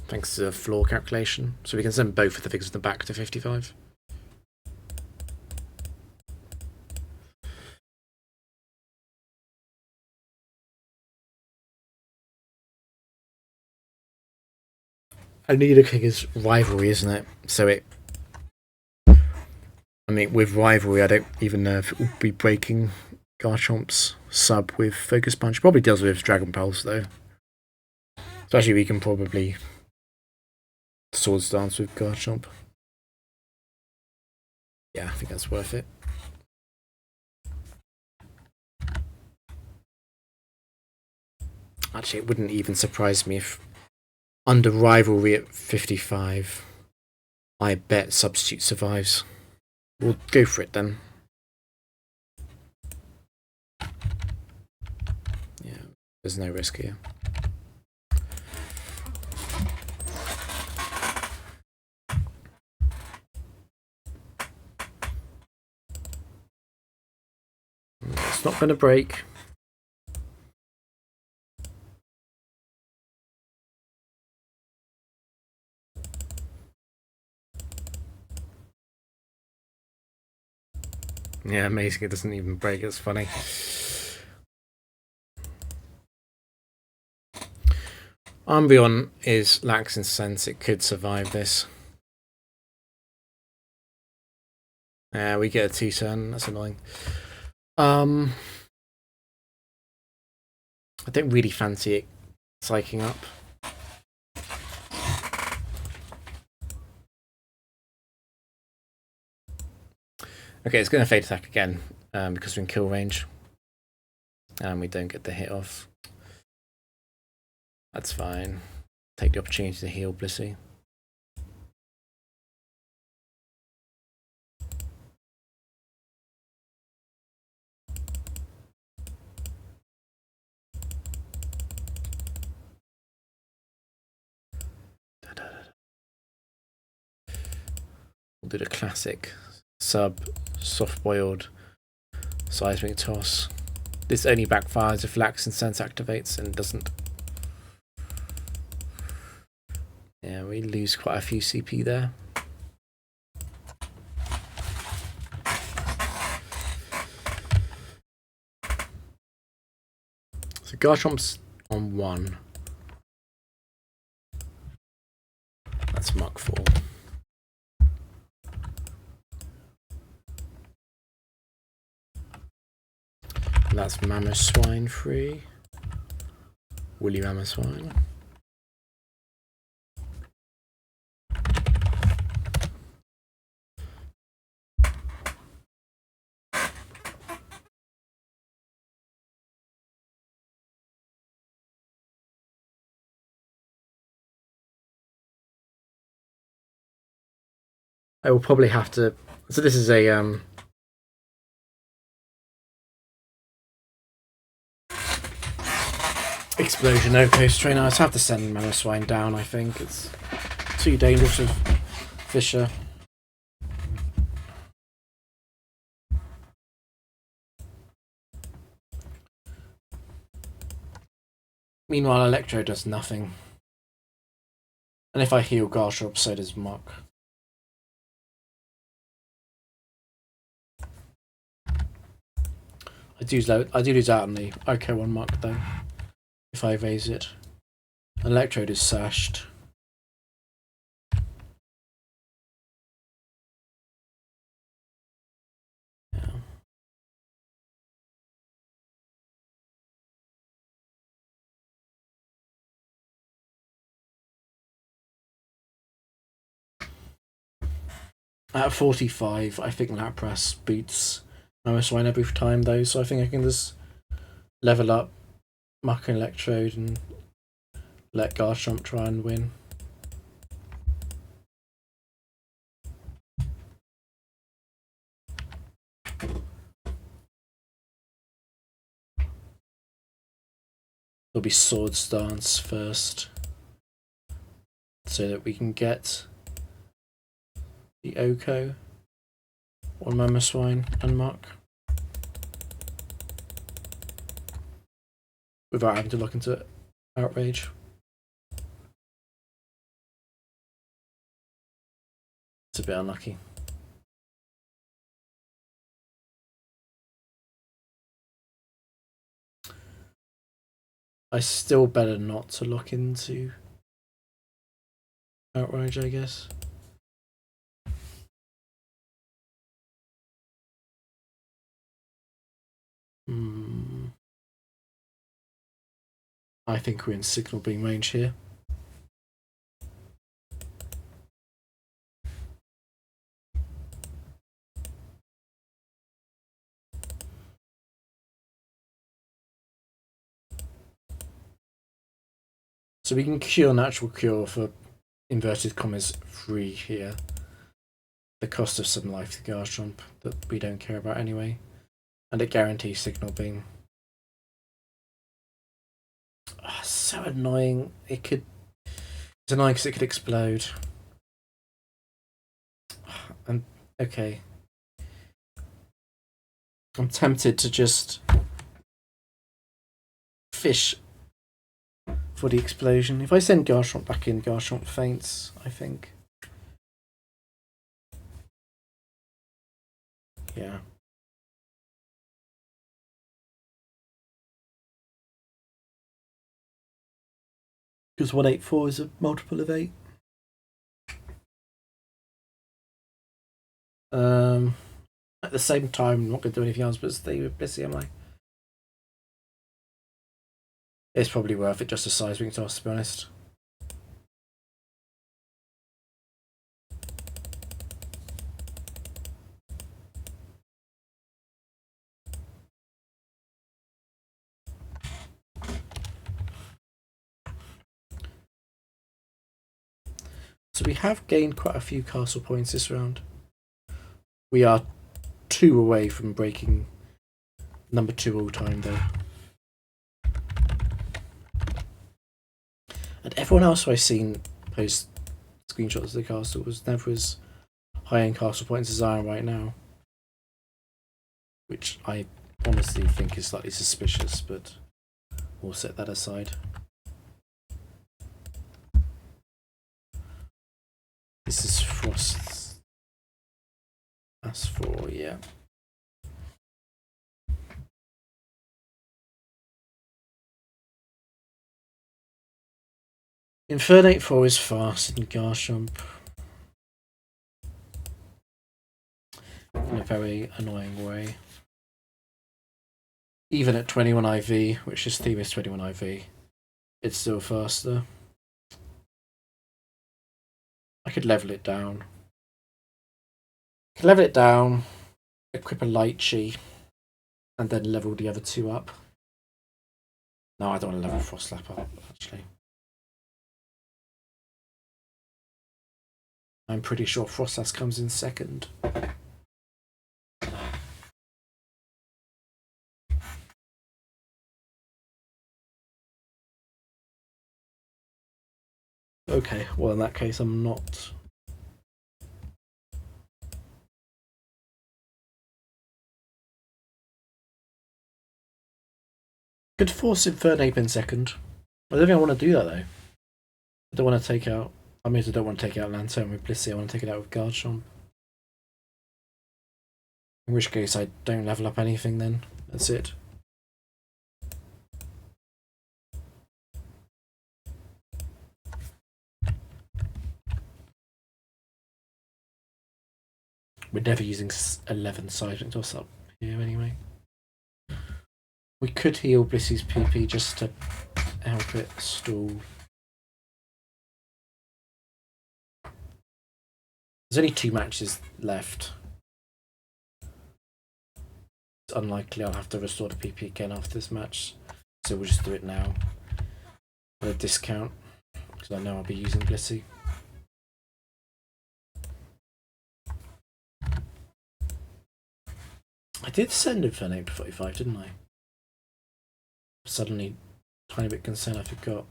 Thanks to the floor calculation. So we can send both of the figures in the back to 55. And Nidoking is Rivalry, isn't it? So it... I mean, with Rivalry, I don't even know if it will be breaking Garchomp's sub with Focus Punch. Probably deals with Dragon Pulse, though. So actually, we can probably Swords Dance with Garchomp. Yeah, I think that's worth it. Actually, it wouldn't even surprise me if under Rivalry at 55, I bet Substitute survives. We'll go for it then. Yeah, there's no risk here. It's not going to break. Yeah, amazing. It doesn't even break. It's funny. Umbreon is lax in sense. It could survive this. Yeah, we get a 2-turn. That's annoying. I don't really fancy it psyching up. Okay, it's going to fade attack again because we're in kill range. And we don't get the hit off. That's fine. Take the opportunity to heal Blissey. We'll do the classic sub soft-boiled seismic toss. This only backfires if Lax and Sense activates and doesn't. Yeah, we lose quite a few CP there. So Garchomp's on 1. That's Mach 4. And that's Mamoswine free. Woolly Mamoswine. I will probably have to. So this is a Explosion Outpost trainer. I just have to send Mamoswine down. I think it's too dangerous with Fisher. Meanwhile, Electro does nothing. And if I heal Garchomp, so does Mach. I do lose out on the OK1 Mach though, if I raise it. Electrode is sashed. Yeah. At 45, I think Lapras beats Mamoswine every time though, so I think I can just level up Mach and Electrode and let Garchomp try and win. There'll be Sword Stance first, so that we can get the Oko on Mamoswine and Mach without having to look into Outrage. It's a bit unlucky. I still better not to look into Outrage, I guess. I think we're in Signal Beam range here. So we can cure Natural Cure for inverted commas free here. The cost of some life to Garchomp that we don't care about anyway. And it guarantees Signal Beam. Oh, so annoying. It's annoying because it could explode. And okay. I'm tempted to just fish for the explosion. If I send Garchomp back in, Garchomp faints, I think. Yeah. Because 184 is a multiple of 8. At the same time, I'm not going to do anything else but stay with Blissey, am I? It's probably worth it just a size ring toss, to be honest. So we have gained quite a few castle points this round. We are 2 away from breaking number 2 all time though. And everyone else I've seen post screenshots of the castle was never as high in castle points as I am right now. Which I honestly think is slightly suspicious, but we'll set that aside. This is Frost. That's 4, yeah. Infernate 4 is fast in Garchomp. In a very annoying way. Even at 21 IV, which this team is 21 IV, it's still faster. I could level it down. Equip a Lychee, and then level the other 2 up. No, I don't want to level Frostlap up, actually. I'm pretty sure Frostlap comes in second. Okay, well in that case I'm not. Could force Infernape in second. I don't think I want to do that though. I don't want to take out. I mean, I don't want to take out Lantern with Blissey. I want to take it out with Garchomp. In which case I don't level up anything then. That's it. We're never using 11 Seismic Toss up here anyway. We could heal Blissey's PP just to help it stall. There's only 2 matches left. It's unlikely I'll have to restore the PP again after this match, so we'll just do it now at a discount because I know I'll be using Blissey. I did send Infernape to 45, didn't I? Suddenly, tiny bit concerned I forgot.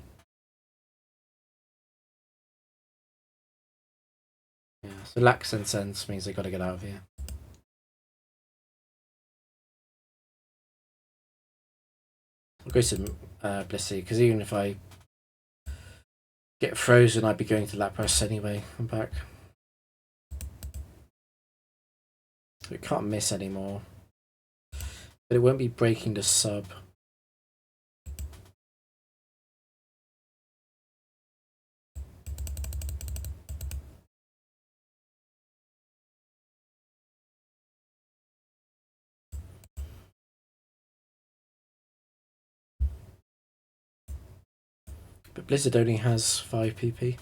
Yeah, so lack sense means they got to get out of here. I'll go to Blissey because even if I get frozen, I'd be going to Lapras anyway. I'm back. So it can't miss anymore. But it won't be breaking the sub. But Blizzard only has 5 PP.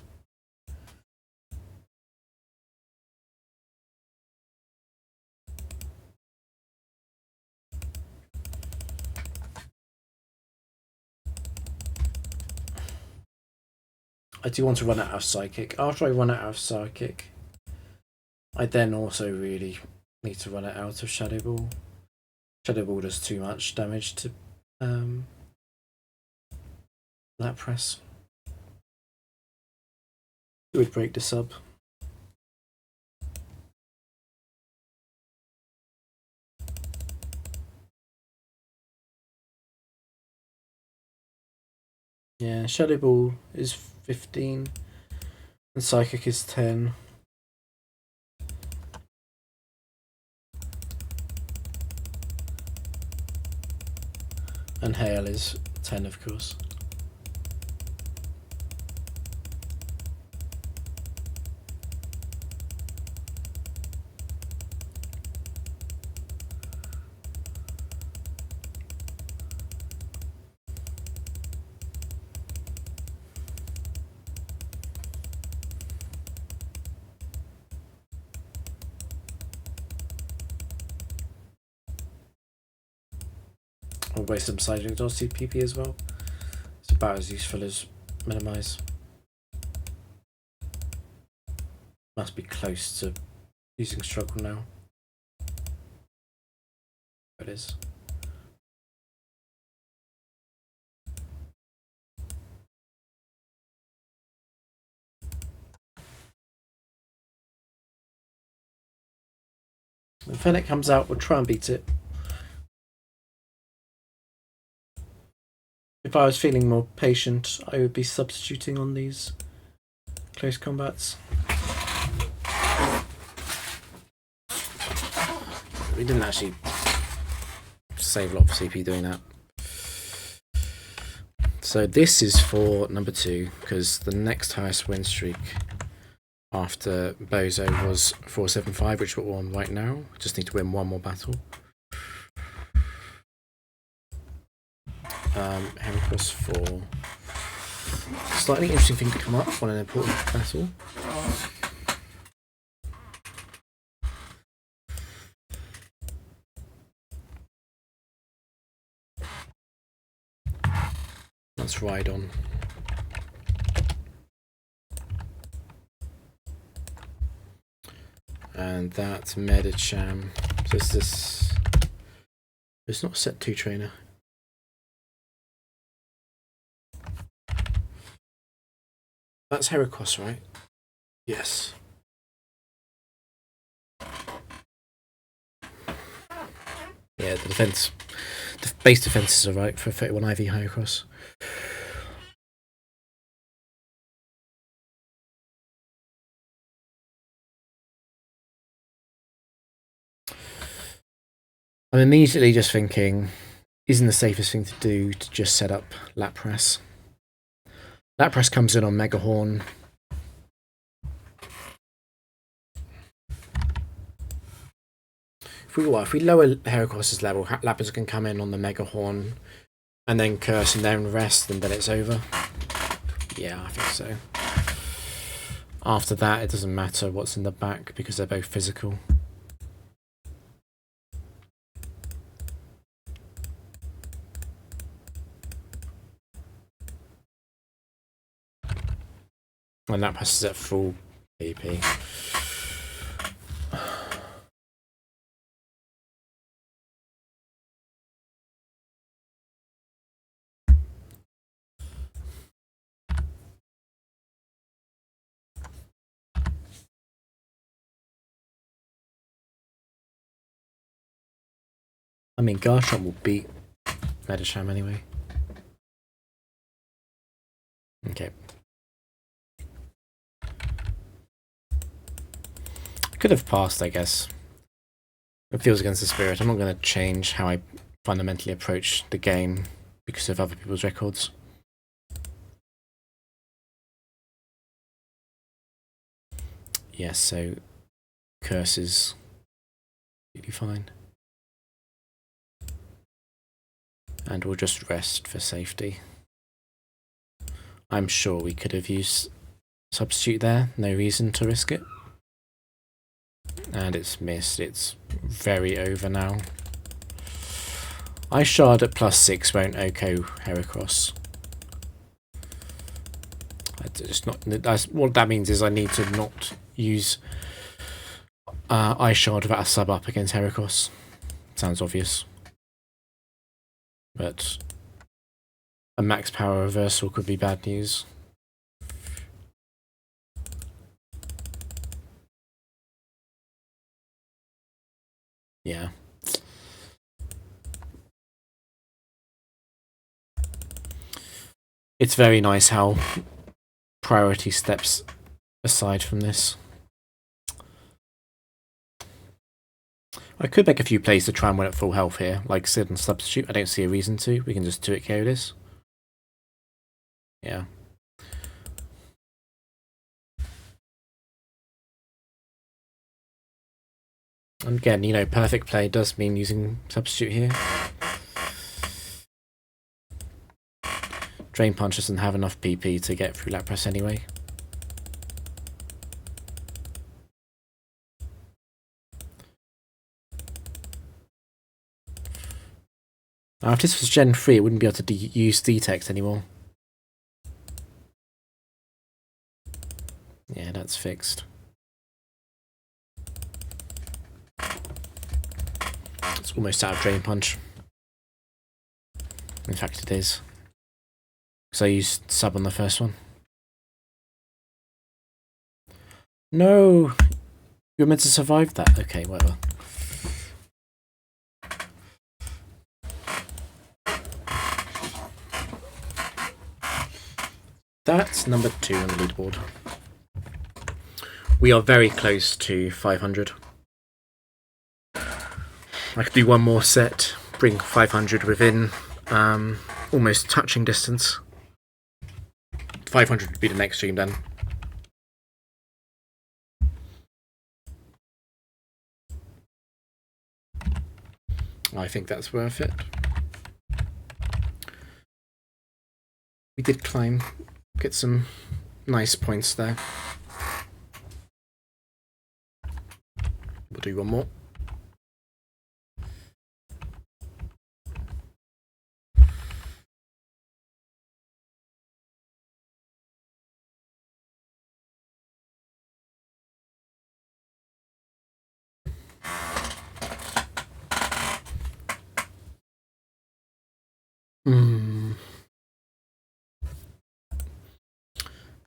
I do want to run out of Psychic. After I run out of Psychic, I then also really need to run it out of Shadow Ball. Shadow Ball does too much damage to Lapras. It would break the sub. Yeah, Shadow Ball is 15 and Psychic is 10. And Hail is 10, of course. Or waste some siding does see PP as well. It's about as useful as minimize. Must be close to using struggle now. It is. When Fennec comes out, we'll try and beat it. If I was feeling more patient, I would be substituting on these close combats. We didn't actually save a lot of CP doing that. So this is for number 2, because the next highest win streak after Bozo was 475, which we're on right now. Just need to win one more battle. Heracross for slightly interesting thing to come up on an important battle. Let's ride on. And that's Medicham. So it's this. It's not set 2 trainer. That's Heracross, right? Yes. Yeah, the defense, the base defenses are right for 31 IV Heracross. I'm immediately just thinking, isn't the safest thing to do to just set up Lapras? Lapras comes in on Megahorn. If we lower Heracross's level, Lapras can come in on the Megahorn and then curse and then rest, and then it's over. Yeah, I think so. After that, it doesn't matter what's in the back because they're both physical. And that passes at full AP. I mean, Garchomp will beat Medicham anyway. Okay. Could have passed, I guess. It feels against the spirit. I'm not going to change how I fundamentally approach the game because of other people's records. Yes, so curse is completely fine. And we'll just rest for safety. I'm sure we could have used substitute there. No reason to risk it. And it's missed. It's very over now. I shard at +6 won't OHKO Heracross. Just not. What that means is I need to not use I shard without a sub up against Heracross. Sounds obvious, but a max power reversal could be bad news. Yeah. It's very nice how priority steps aside from this. I could make a few plays to try and win at full health here, like Sid and substitute. I don't see a reason to. We can just 2-hit KO this. Yeah. And again, you know, perfect play does mean using substitute here. Drain Punch doesn't have enough PP to get through Lapras anyway. Now, if this was Gen 3, it wouldn't be able to use D-text anymore. Yeah, that's fixed. It's almost out of Drain Punch. In fact, it is. Because I used sub on the first one. No! You were meant to survive that. Okay, whatever. That's number 2 on the leaderboard. We are very close to 500. I could do one more set, bring 500 within almost touching distance. 500 would be the next stream then. I think that's worth it. We did climb, get some nice points there. We'll do one more.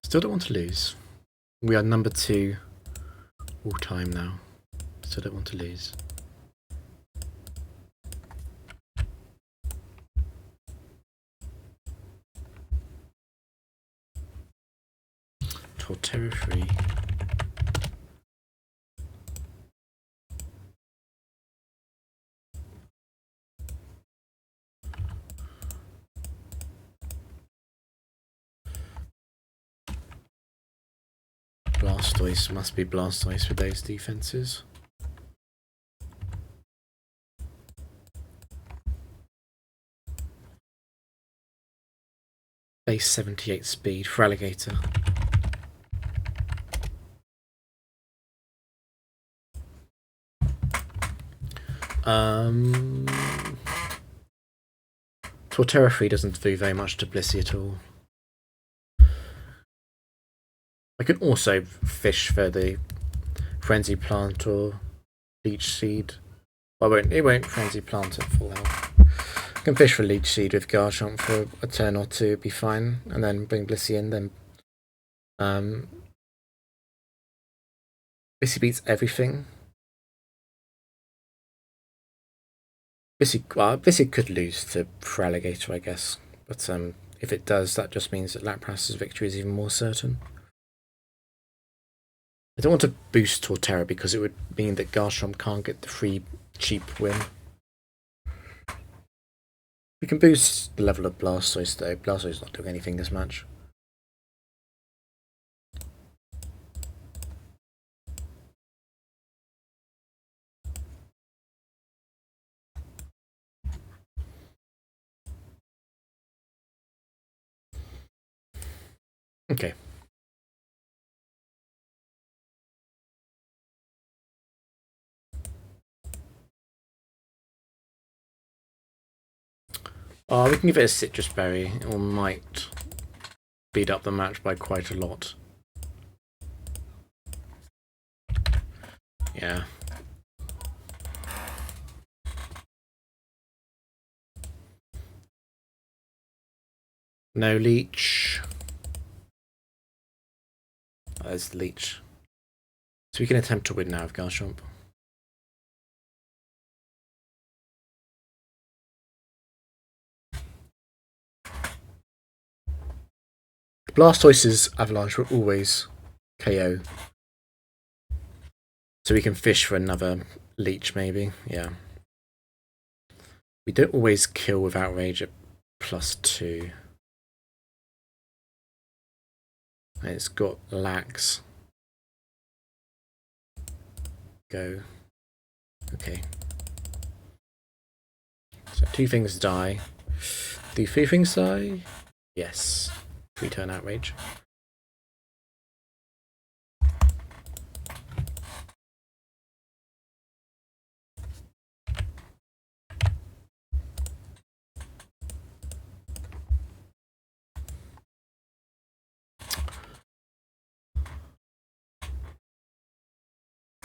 Still don't want to lose. We are number 2 all time now. Still don't want to lose. Torterra free. Blastoise must be Blastoise with those defenses. Base 78 speed for Alligator. Torterra free doesn't do very much to Blissey at all. I can also fish for the Frenzy Plant or Leech Seed. Well, it won't Frenzy Plant at full health. I can fish for Leech Seed with Garchomp for a turn or two, be fine, and then bring Blissey in. Then Blissey beats everything. Blissey could lose to Alligator, I guess, but if it does, that just means that Lapras's victory is even more certain. I don't want to boost Torterra because it would mean that Garchomp can't get the free cheap win. We can boost the level of Blastoise though. Blastoise is not doing anything this match. Okay. We can give it a Citrus Berry. It might speed up the match by quite a lot. Yeah. No Leech. Oh, there's the Leech. So we can attempt to win now with Garchomp. Blastoise's Avalanche will always KO. So we can fish for another Leech maybe, yeah. We don't always kill with Outrage at +2. And it's got Lax. Go. Okay. So 2 things die. Do 3 things die? Yes. 3 turn Outrage.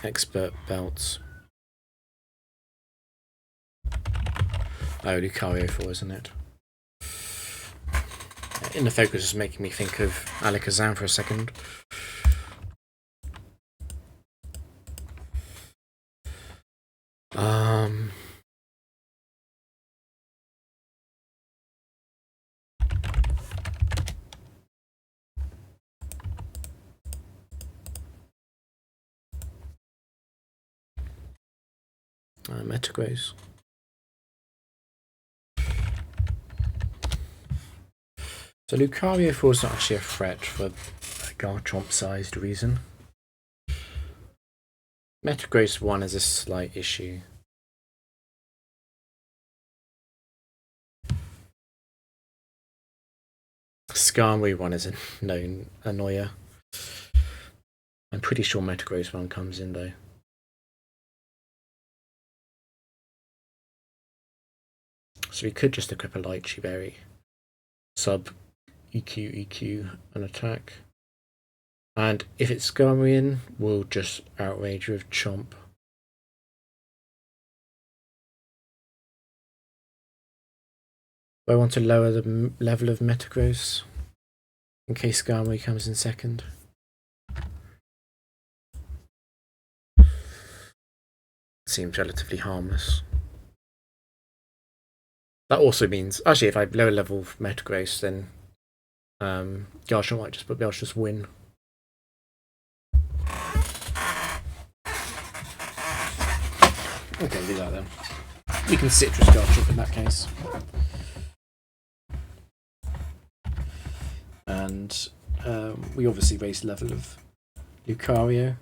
expert belts. Oh, Lucario 4, isn't it? In the focus is making me think of Alakazam for a second. Metagross. So Lucario 4 is not actually a threat for a Garchomp-sized reason. Metagross 1 is a slight issue. Skarmory 1 is a known annoyer. I'm pretty sure Metagross 1 comes in though. So we could just equip a Lychee Berry. Sub EQ, an attack. And if it's Skarmory, we'll just outrage with Chomp. I want to lower the level of Metagross in case Skarmory comes in second. Seems relatively harmless. That also means, actually, if I lower level Metagross, then Garchomp might just be able to just win. Okay, do that then. We can Citrus Garchomp in that case. And we obviously raise the level of Lucario.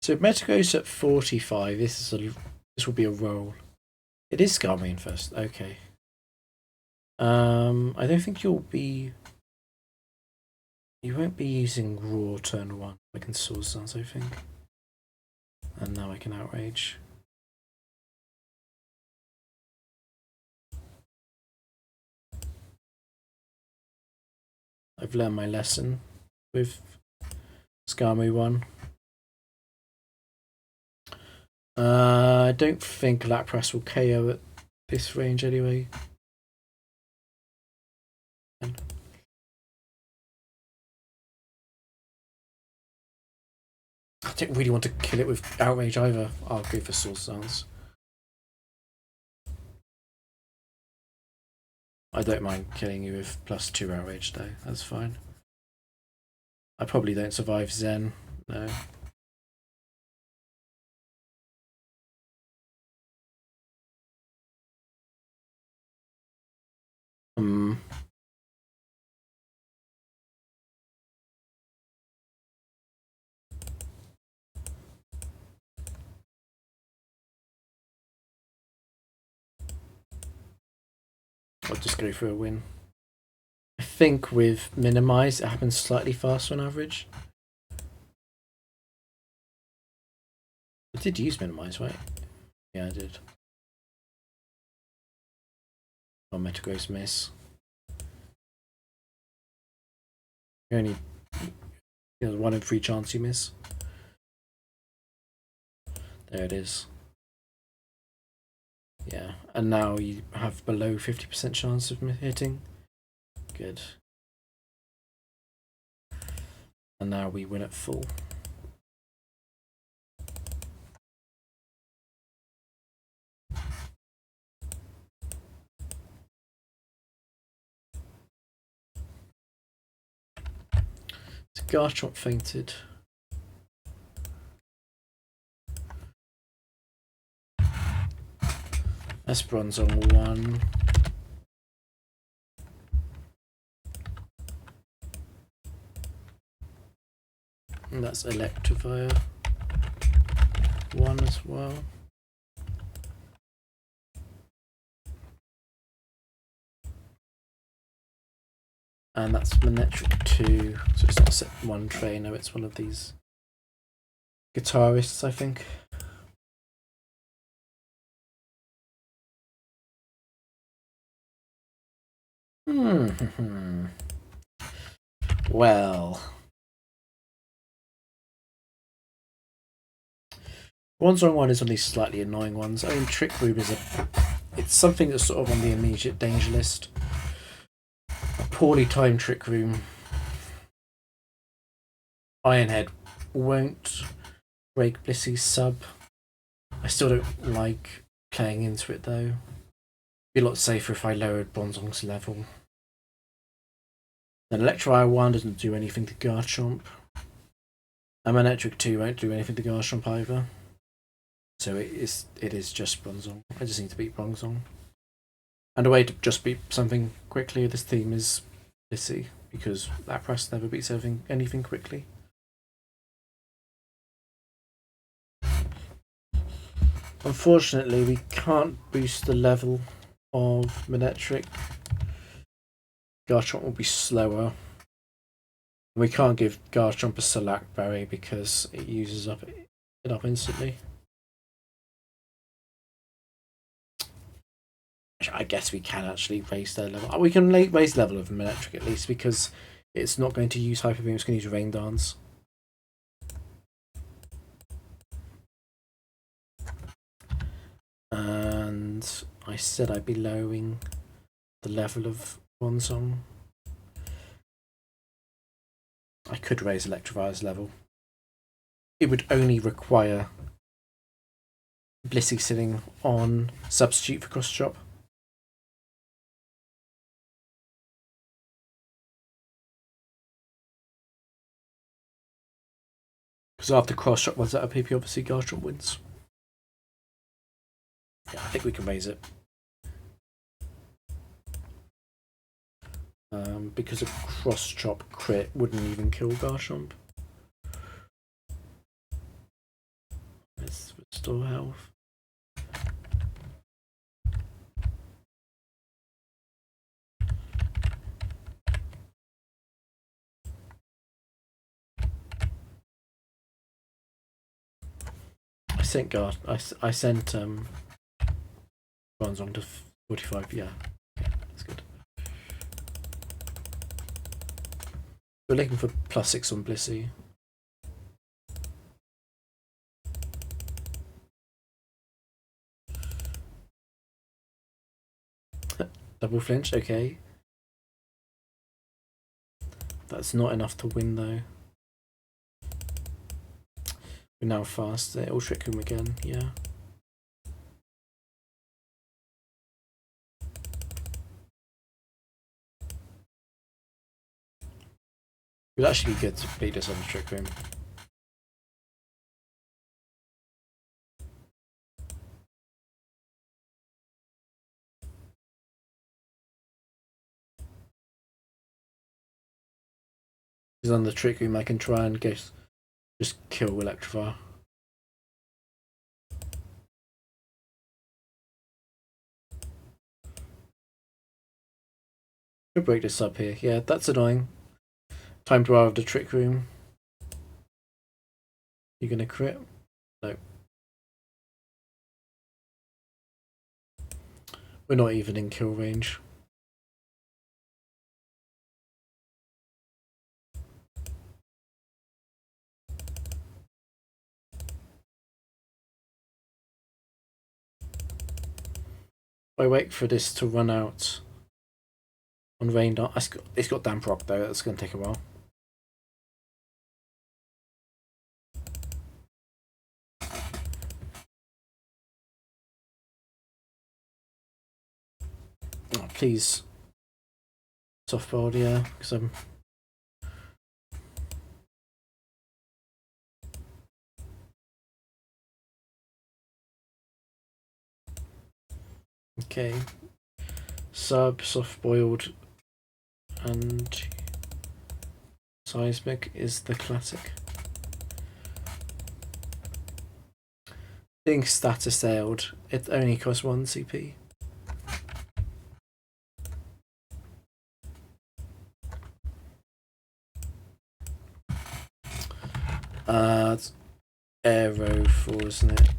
So Metagross at 45. This will be a roll. It is Skarmory in first. Okay. I don't think you won't be using Raw turn 1. I can Swords Dance, I think. And now I can Outrage. I've learned my lesson with Skarmory 1. I don't think Lapras will KO at this range anyway. I don't really want to kill it with Outrage either. I'll go for Swords Dance. I don't mind killing you with +2 Outrage though, that's fine. I probably don't survive Zen, no. I'll just go for a win. I think with Minimize, it happens slightly faster on average. I did use Minimize, right? Yeah, I did. Oh, Metagross miss. Only there's 1 in 3 chance you miss. There it is. Yeah, and now you have below 50% chance of hitting. Good. And now we win at full. Garchomp fainted. Esperon's on 1. And that's Electivire 1 as well. and that's Manetric 2, so it's not a set 1 trainer, it's one of these guitarists, I think. Well, One's on one is one of these slightly annoying ones. I mean, Trick Room is it's something that's sort of on the immediate danger list. A poorly timed Trick Room. Ironhead won't break Blissy's sub. I still don't like playing into it though. Be a lot safer if I lowered Bronzong's level. Then Electro 1 doesn't do anything to Garchomp. And Manetric 2 won't do anything to Garchomp either. So it is just Bronzong. I just need to beat Bronzong. And a way to just beat something quickly this team is Blissey, because Lapras never beats anything quickly. Unfortunately, we can't boost the level of Manetric. Garchomp will be slower. We can't give Garchomp a Select Berry because it uses it up instantly. I guess we can actually raise their level. We can raise the level of Manetric at least because it's not going to use Hyper Beam, it's going to use Rain Dance. And I said I'd be lowering the level of Bronzong. I could raise Electivire's level. It would only require Blissey sitting on Substitute for Cross Chop. Because after Cross Chop runs out of PP, obviously Garchomp wins. Yeah, I think we can raise it. Because a Cross Chop crit wouldn't even kill Garchomp. Let's restore health. I sent Bronzong to 45. Yeah, that's good. We're looking for +6 on Blissey. Double flinch, okay. That's not enough to win though. We're now fast. It'll trick him again, yeah. It would actually be good to beat us on the Trick Room. Because on the Trick Room I can try and just kill Electivire. We'll break this up here. Yeah, that's annoying. Time to arrive at the Trick Room. You gonna crit? No. We're not even in kill range. I wait for this to run out on Rain Dance. It's got Damp Rock though, that's going to take a while. Oh, please. Softball, yeah, because I'm... Okay. Sub, soft boiled, and Seismic is the classic. Being status sailed, it only costs 1 CP. It's Aero 4, isn't it?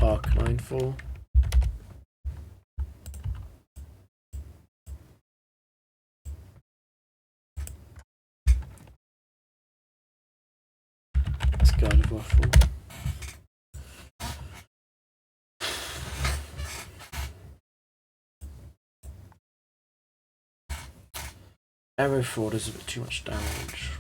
Arc 4. That's God of War 4. Aero 4 does a bit too much damage.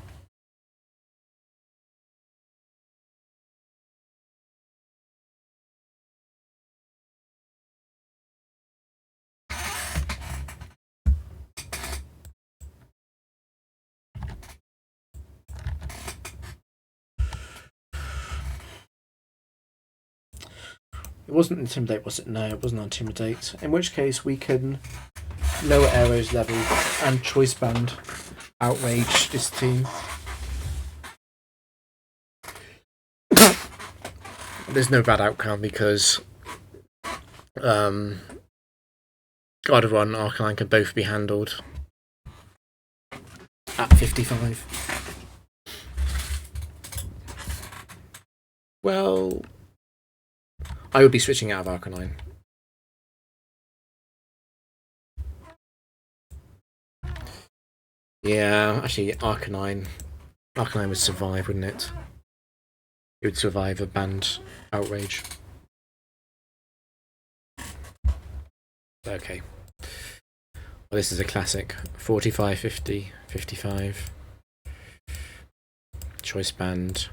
It wasn't Intimidate, was it? No, it wasn't Intimidate. In which case we can lower Aero's level and Choice Band Outrage this team. There's no bad outcome because God of War and Arcanine can both be handled at 55. Well, I would be switching out of Arcanine. Yeah, actually, Arcanine would survive, wouldn't it? It would survive a banned Outrage. Okay. Well, this is a classic. 45, 50, 55. Choice Band.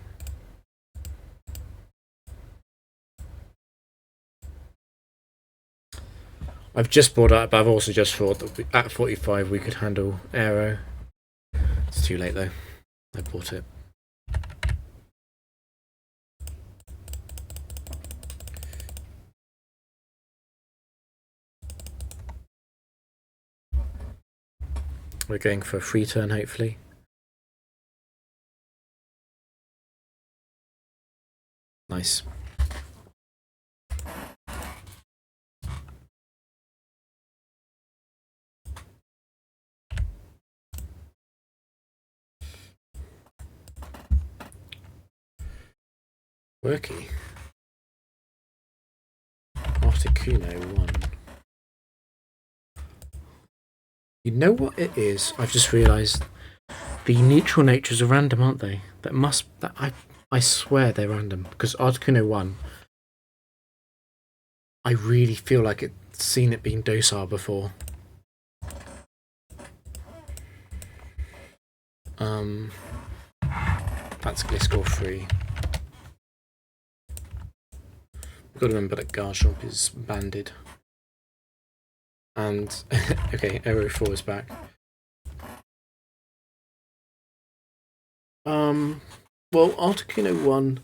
I've just brought up, but I've also just thought that at 45 we could handle Aero. It's too late though. I bought it. We're going for a free turn, hopefully. Nice. Worky. Articuno 1. You know what it is? I've just realised the neutral natures are random, aren't they? I swear they're random because Articuno 1. I really feel like it's seen it being docile before. That's Gliscor 3. We've got to remember that Garchomp is banded. And, okay, Aero 4 is back. Well, Articuno 1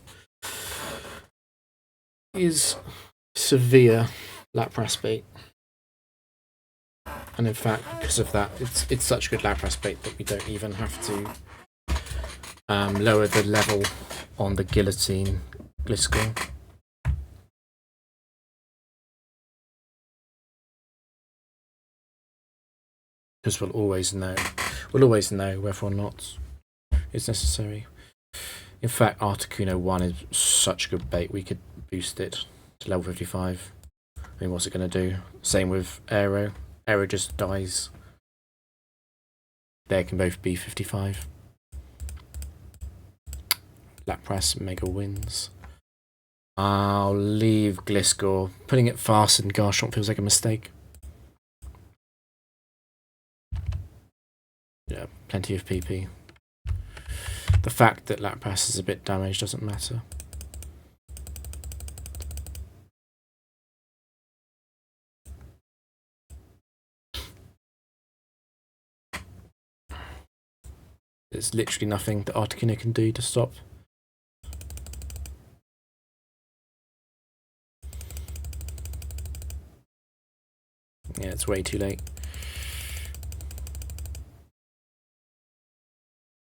is severe Lapras bait. And in fact, because of that, it's such good Lapras bait that we don't even have to lower the level on the Guillotine Gliscor. Because we'll always know whether or not it's necessary. In fact, Articuno 1 is such a good bait, we could boost it to level 55. I mean, what's it going to do? Same with Aero. Aero just dies. They can both be 55. Lapras Mega wins. I'll leave Gliscor. Putting it fast in Garchomp feels like a mistake. Yeah, plenty of PP. The fact that Lapras is a bit damaged doesn't matter. There's literally nothing that Articuno can do to stop. Yeah, it's way too late.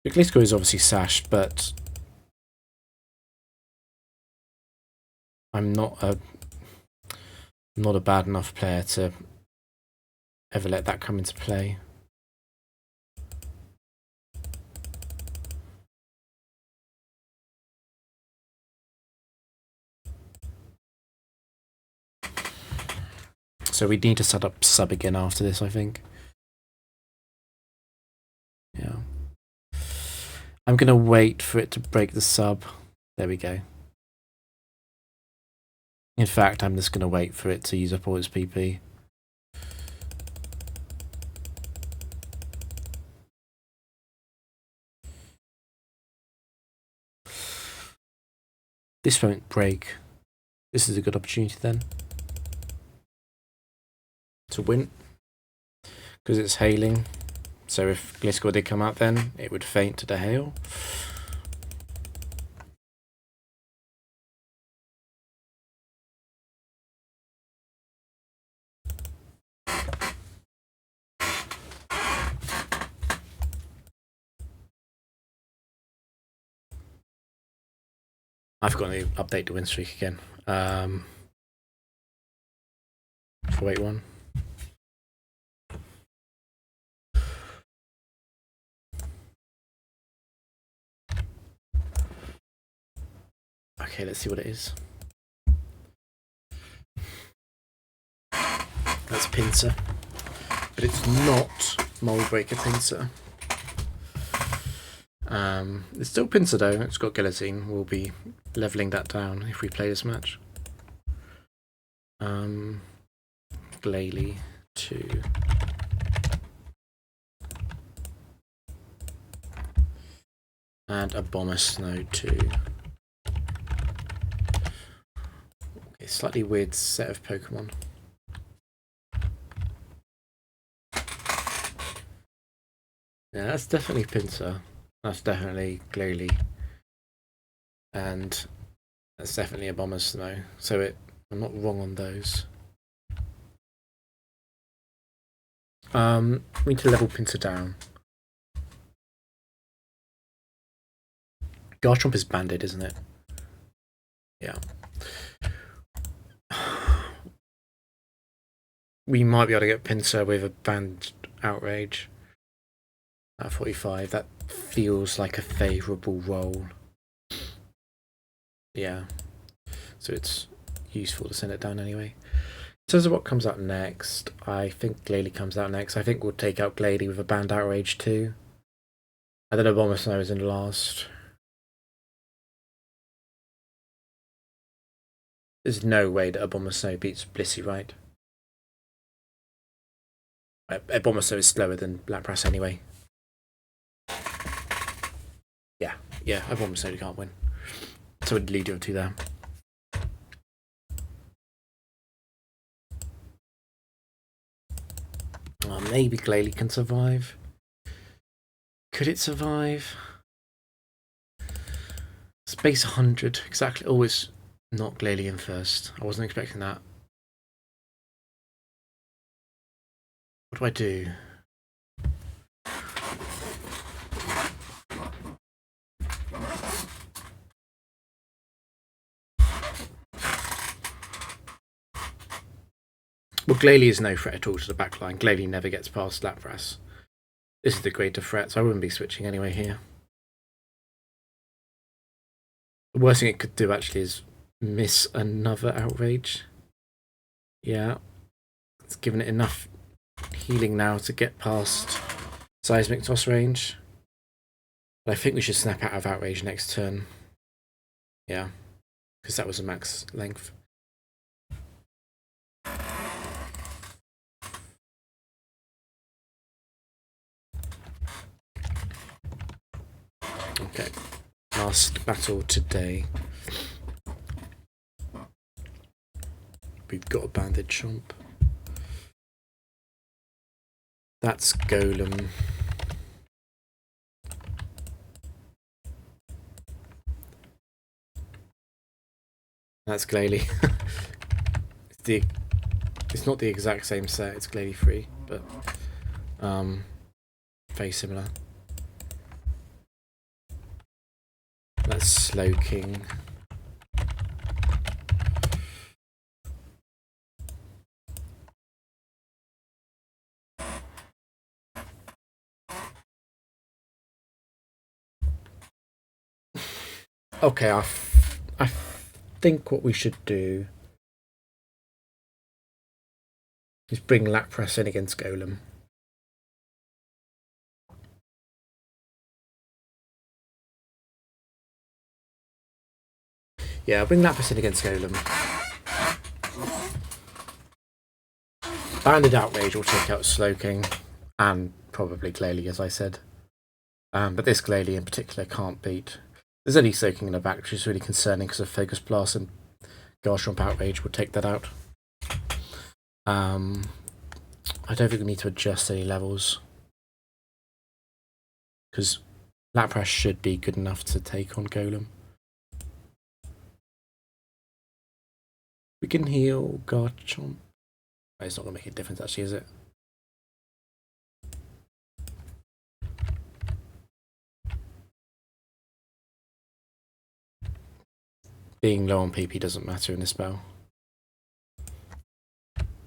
The Gliscor is obviously Sash, but I'm not a bad enough player to ever let that come into play. So we need to set up sub again after this, I think. Yeah. I'm going to wait for it to break the sub. There we go. In fact, I'm just going to wait for it to use up all its PP. This won't break. This is a good opportunity then to win, because it's hailing. So if Gliscor did come out then, it would faint to the hail. I've got to update the win streak again. 481. Okay, let's see what it is. That's pincer, but it's not mold breaker pincer. It's still pincer though. It's got guillotine. We'll be leveling that down if we play this match. Glalie 2. And a Bomber Snow 2. Okay, slightly weird set of Pokemon. Yeah, that's definitely Pinsir. That's definitely Glalie. And that's definitely a Bomber Snow. So I'm not wrong on those. We need to level Pinsir down. Garchomp is banded, isn't it? Yeah. We might be able to get Pinsir with a banned Outrage at 45. That feels like a favourable roll. Yeah. So it's useful to send it down anyway. In terms of what comes out next, I think Glalie comes out next. I think we'll take out Glalie with a banned Outrage too. I don't know, Bomber Snow is in the last. There's no way that a Bomber Snow beats Blissey, right? A Bomber Snow is slower than Lapras anyway. Yeah, a Bomber Snow can't win. So it'd lead you to there. Oh, maybe Glalie can survive. Could it survive? Space 100, exactly. Always not Glalie in first. I wasn't expecting that. What do I do? Well, Glalie is no threat at all to the backline. Glalie never gets past Lapras. This is the greater threat, so I wouldn't be switching anyway here. The worst thing it could do actually is miss another Outrage. Yeah. It's given it enough healing now to get past Seismic Toss range. But I think we should snap out of Outrage next turn. Yeah. Because that was a max length. Okay. Last battle today. We've got a banded Chomp. That's Golem. That's Glalie. It's not the exact same set, it's Glalie 3, but very similar. That's Slowking. Okay, I think what we should do is bring Lapras in against Golem. Yeah, I'll bring Lapras in against Golem. Banded Outrage will take out Slowking and probably Glalie, as I said. But this Glalie in particular can't beat. There's only Slowking in the back, which is really concerning because of Focus Blast, and Garchomp Outrage will take that out. I don't think we need to adjust any levels because Lapras should be good enough to take on Golem. We can heal Garchomp. Oh, it's not going to make a difference actually, is it? Being low on PP doesn't matter in this spell.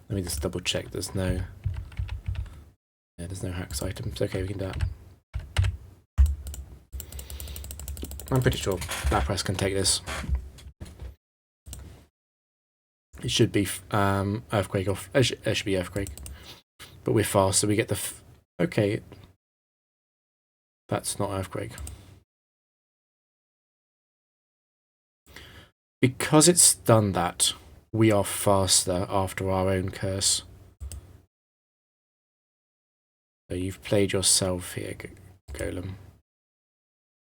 Let me just double check there's no hacks items. Okay, we can do that. I'm pretty sure Lapras can take this. It should be Earthquake off. It should be Earthquake. But we're fast, so we get the... okay. That's not Earthquake. Because it's done that, we are faster after our own curse. So you've played yourself here, Golem.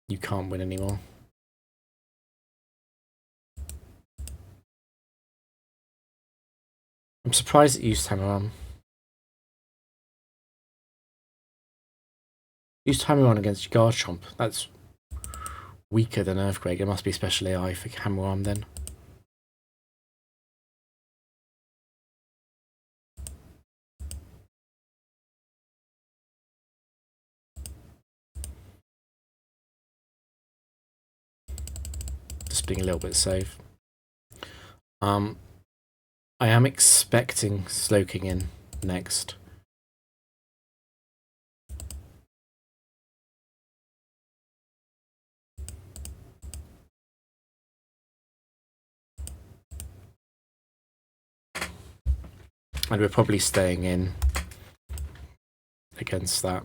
You can't win anymore. I'm surprised it used Hammer Arm. Used Hammer Arm against Garchomp. That's weaker than Earthquake. It must be special AI for Hammer Arm then. Just being a little bit safe. I am expecting Slowking in next. And we're probably staying in against that.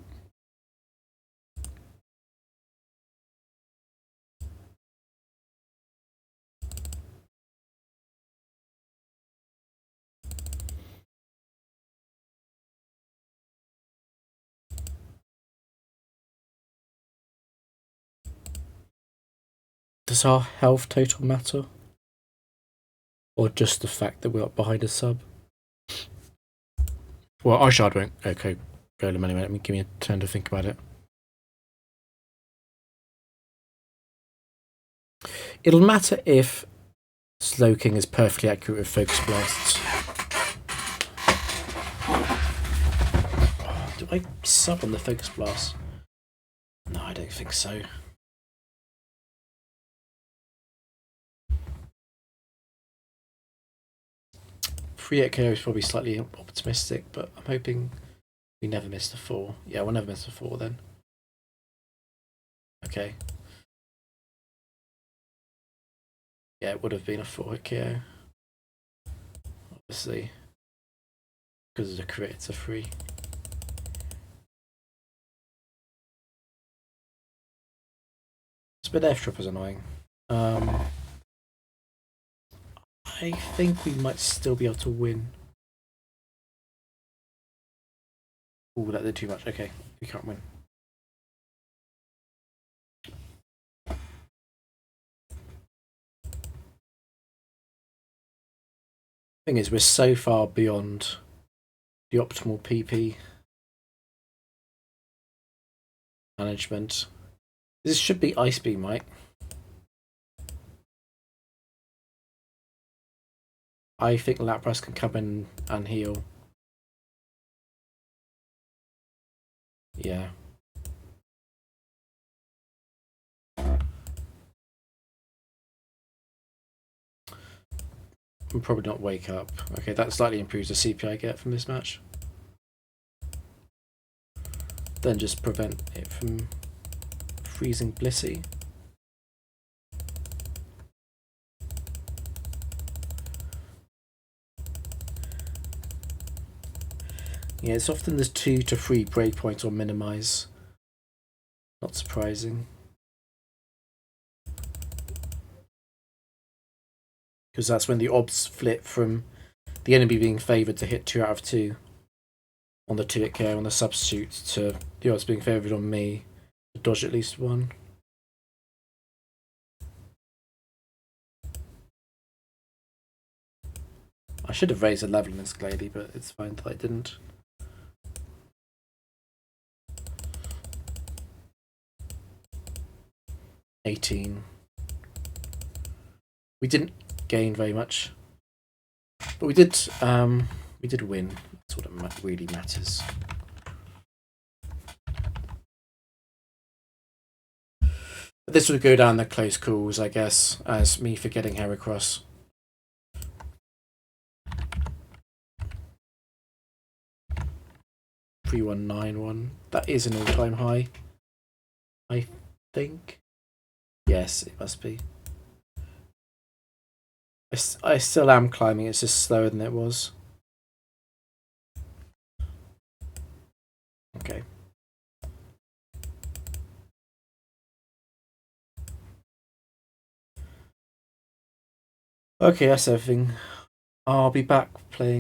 Does our health total matter? Or just the fact that we're up behind a sub? Well, our shard won't. Okay, Golem anyway. Give me a turn to think about it. It'll matter if Slowking is perfectly accurate with Focus Blasts. Do I sub on the Focus Blast? No, I don't think so. Free 8KO is probably slightly optimistic, but I'm hoping we never miss the 4. Yeah, we'll never miss the 4 then. Okay. Yeah, it would have been a 4-hit KO. Obviously. Because of the crit, it's a free. Spin F Trip is annoying. I think we might still be able to win. Ooh, that did too much. Okay, we can't win. Thing is, we're so far beyond the optimal PP management. This should be Ice Beam, right? I think Lapras can come in and heal. Yeah. I'm probably not wake up. Okay, that slightly improves the CP I get from this match. Then just prevent it from freezing Blissey. Yeah, it's often there's 2 to 3 breakpoints or minimize. Not surprising. Because that's when the odds flip from the enemy being favoured to hit 2 out of 2 on the 2-hit KO on the substitute to the odds being favoured on me to dodge at least 1. I should have raised the level in this Glady, but it's fine that I didn't. $18. We didn't gain very much, but we did win. That's what really matters. But this would go down the close calls, I guess, as me forgetting Heracross. $3191. That is an all-time high, I think. Yes, it must be. I still am climbing. It's just slower than it was. Okay. Okay, that's everything. I'll be back playing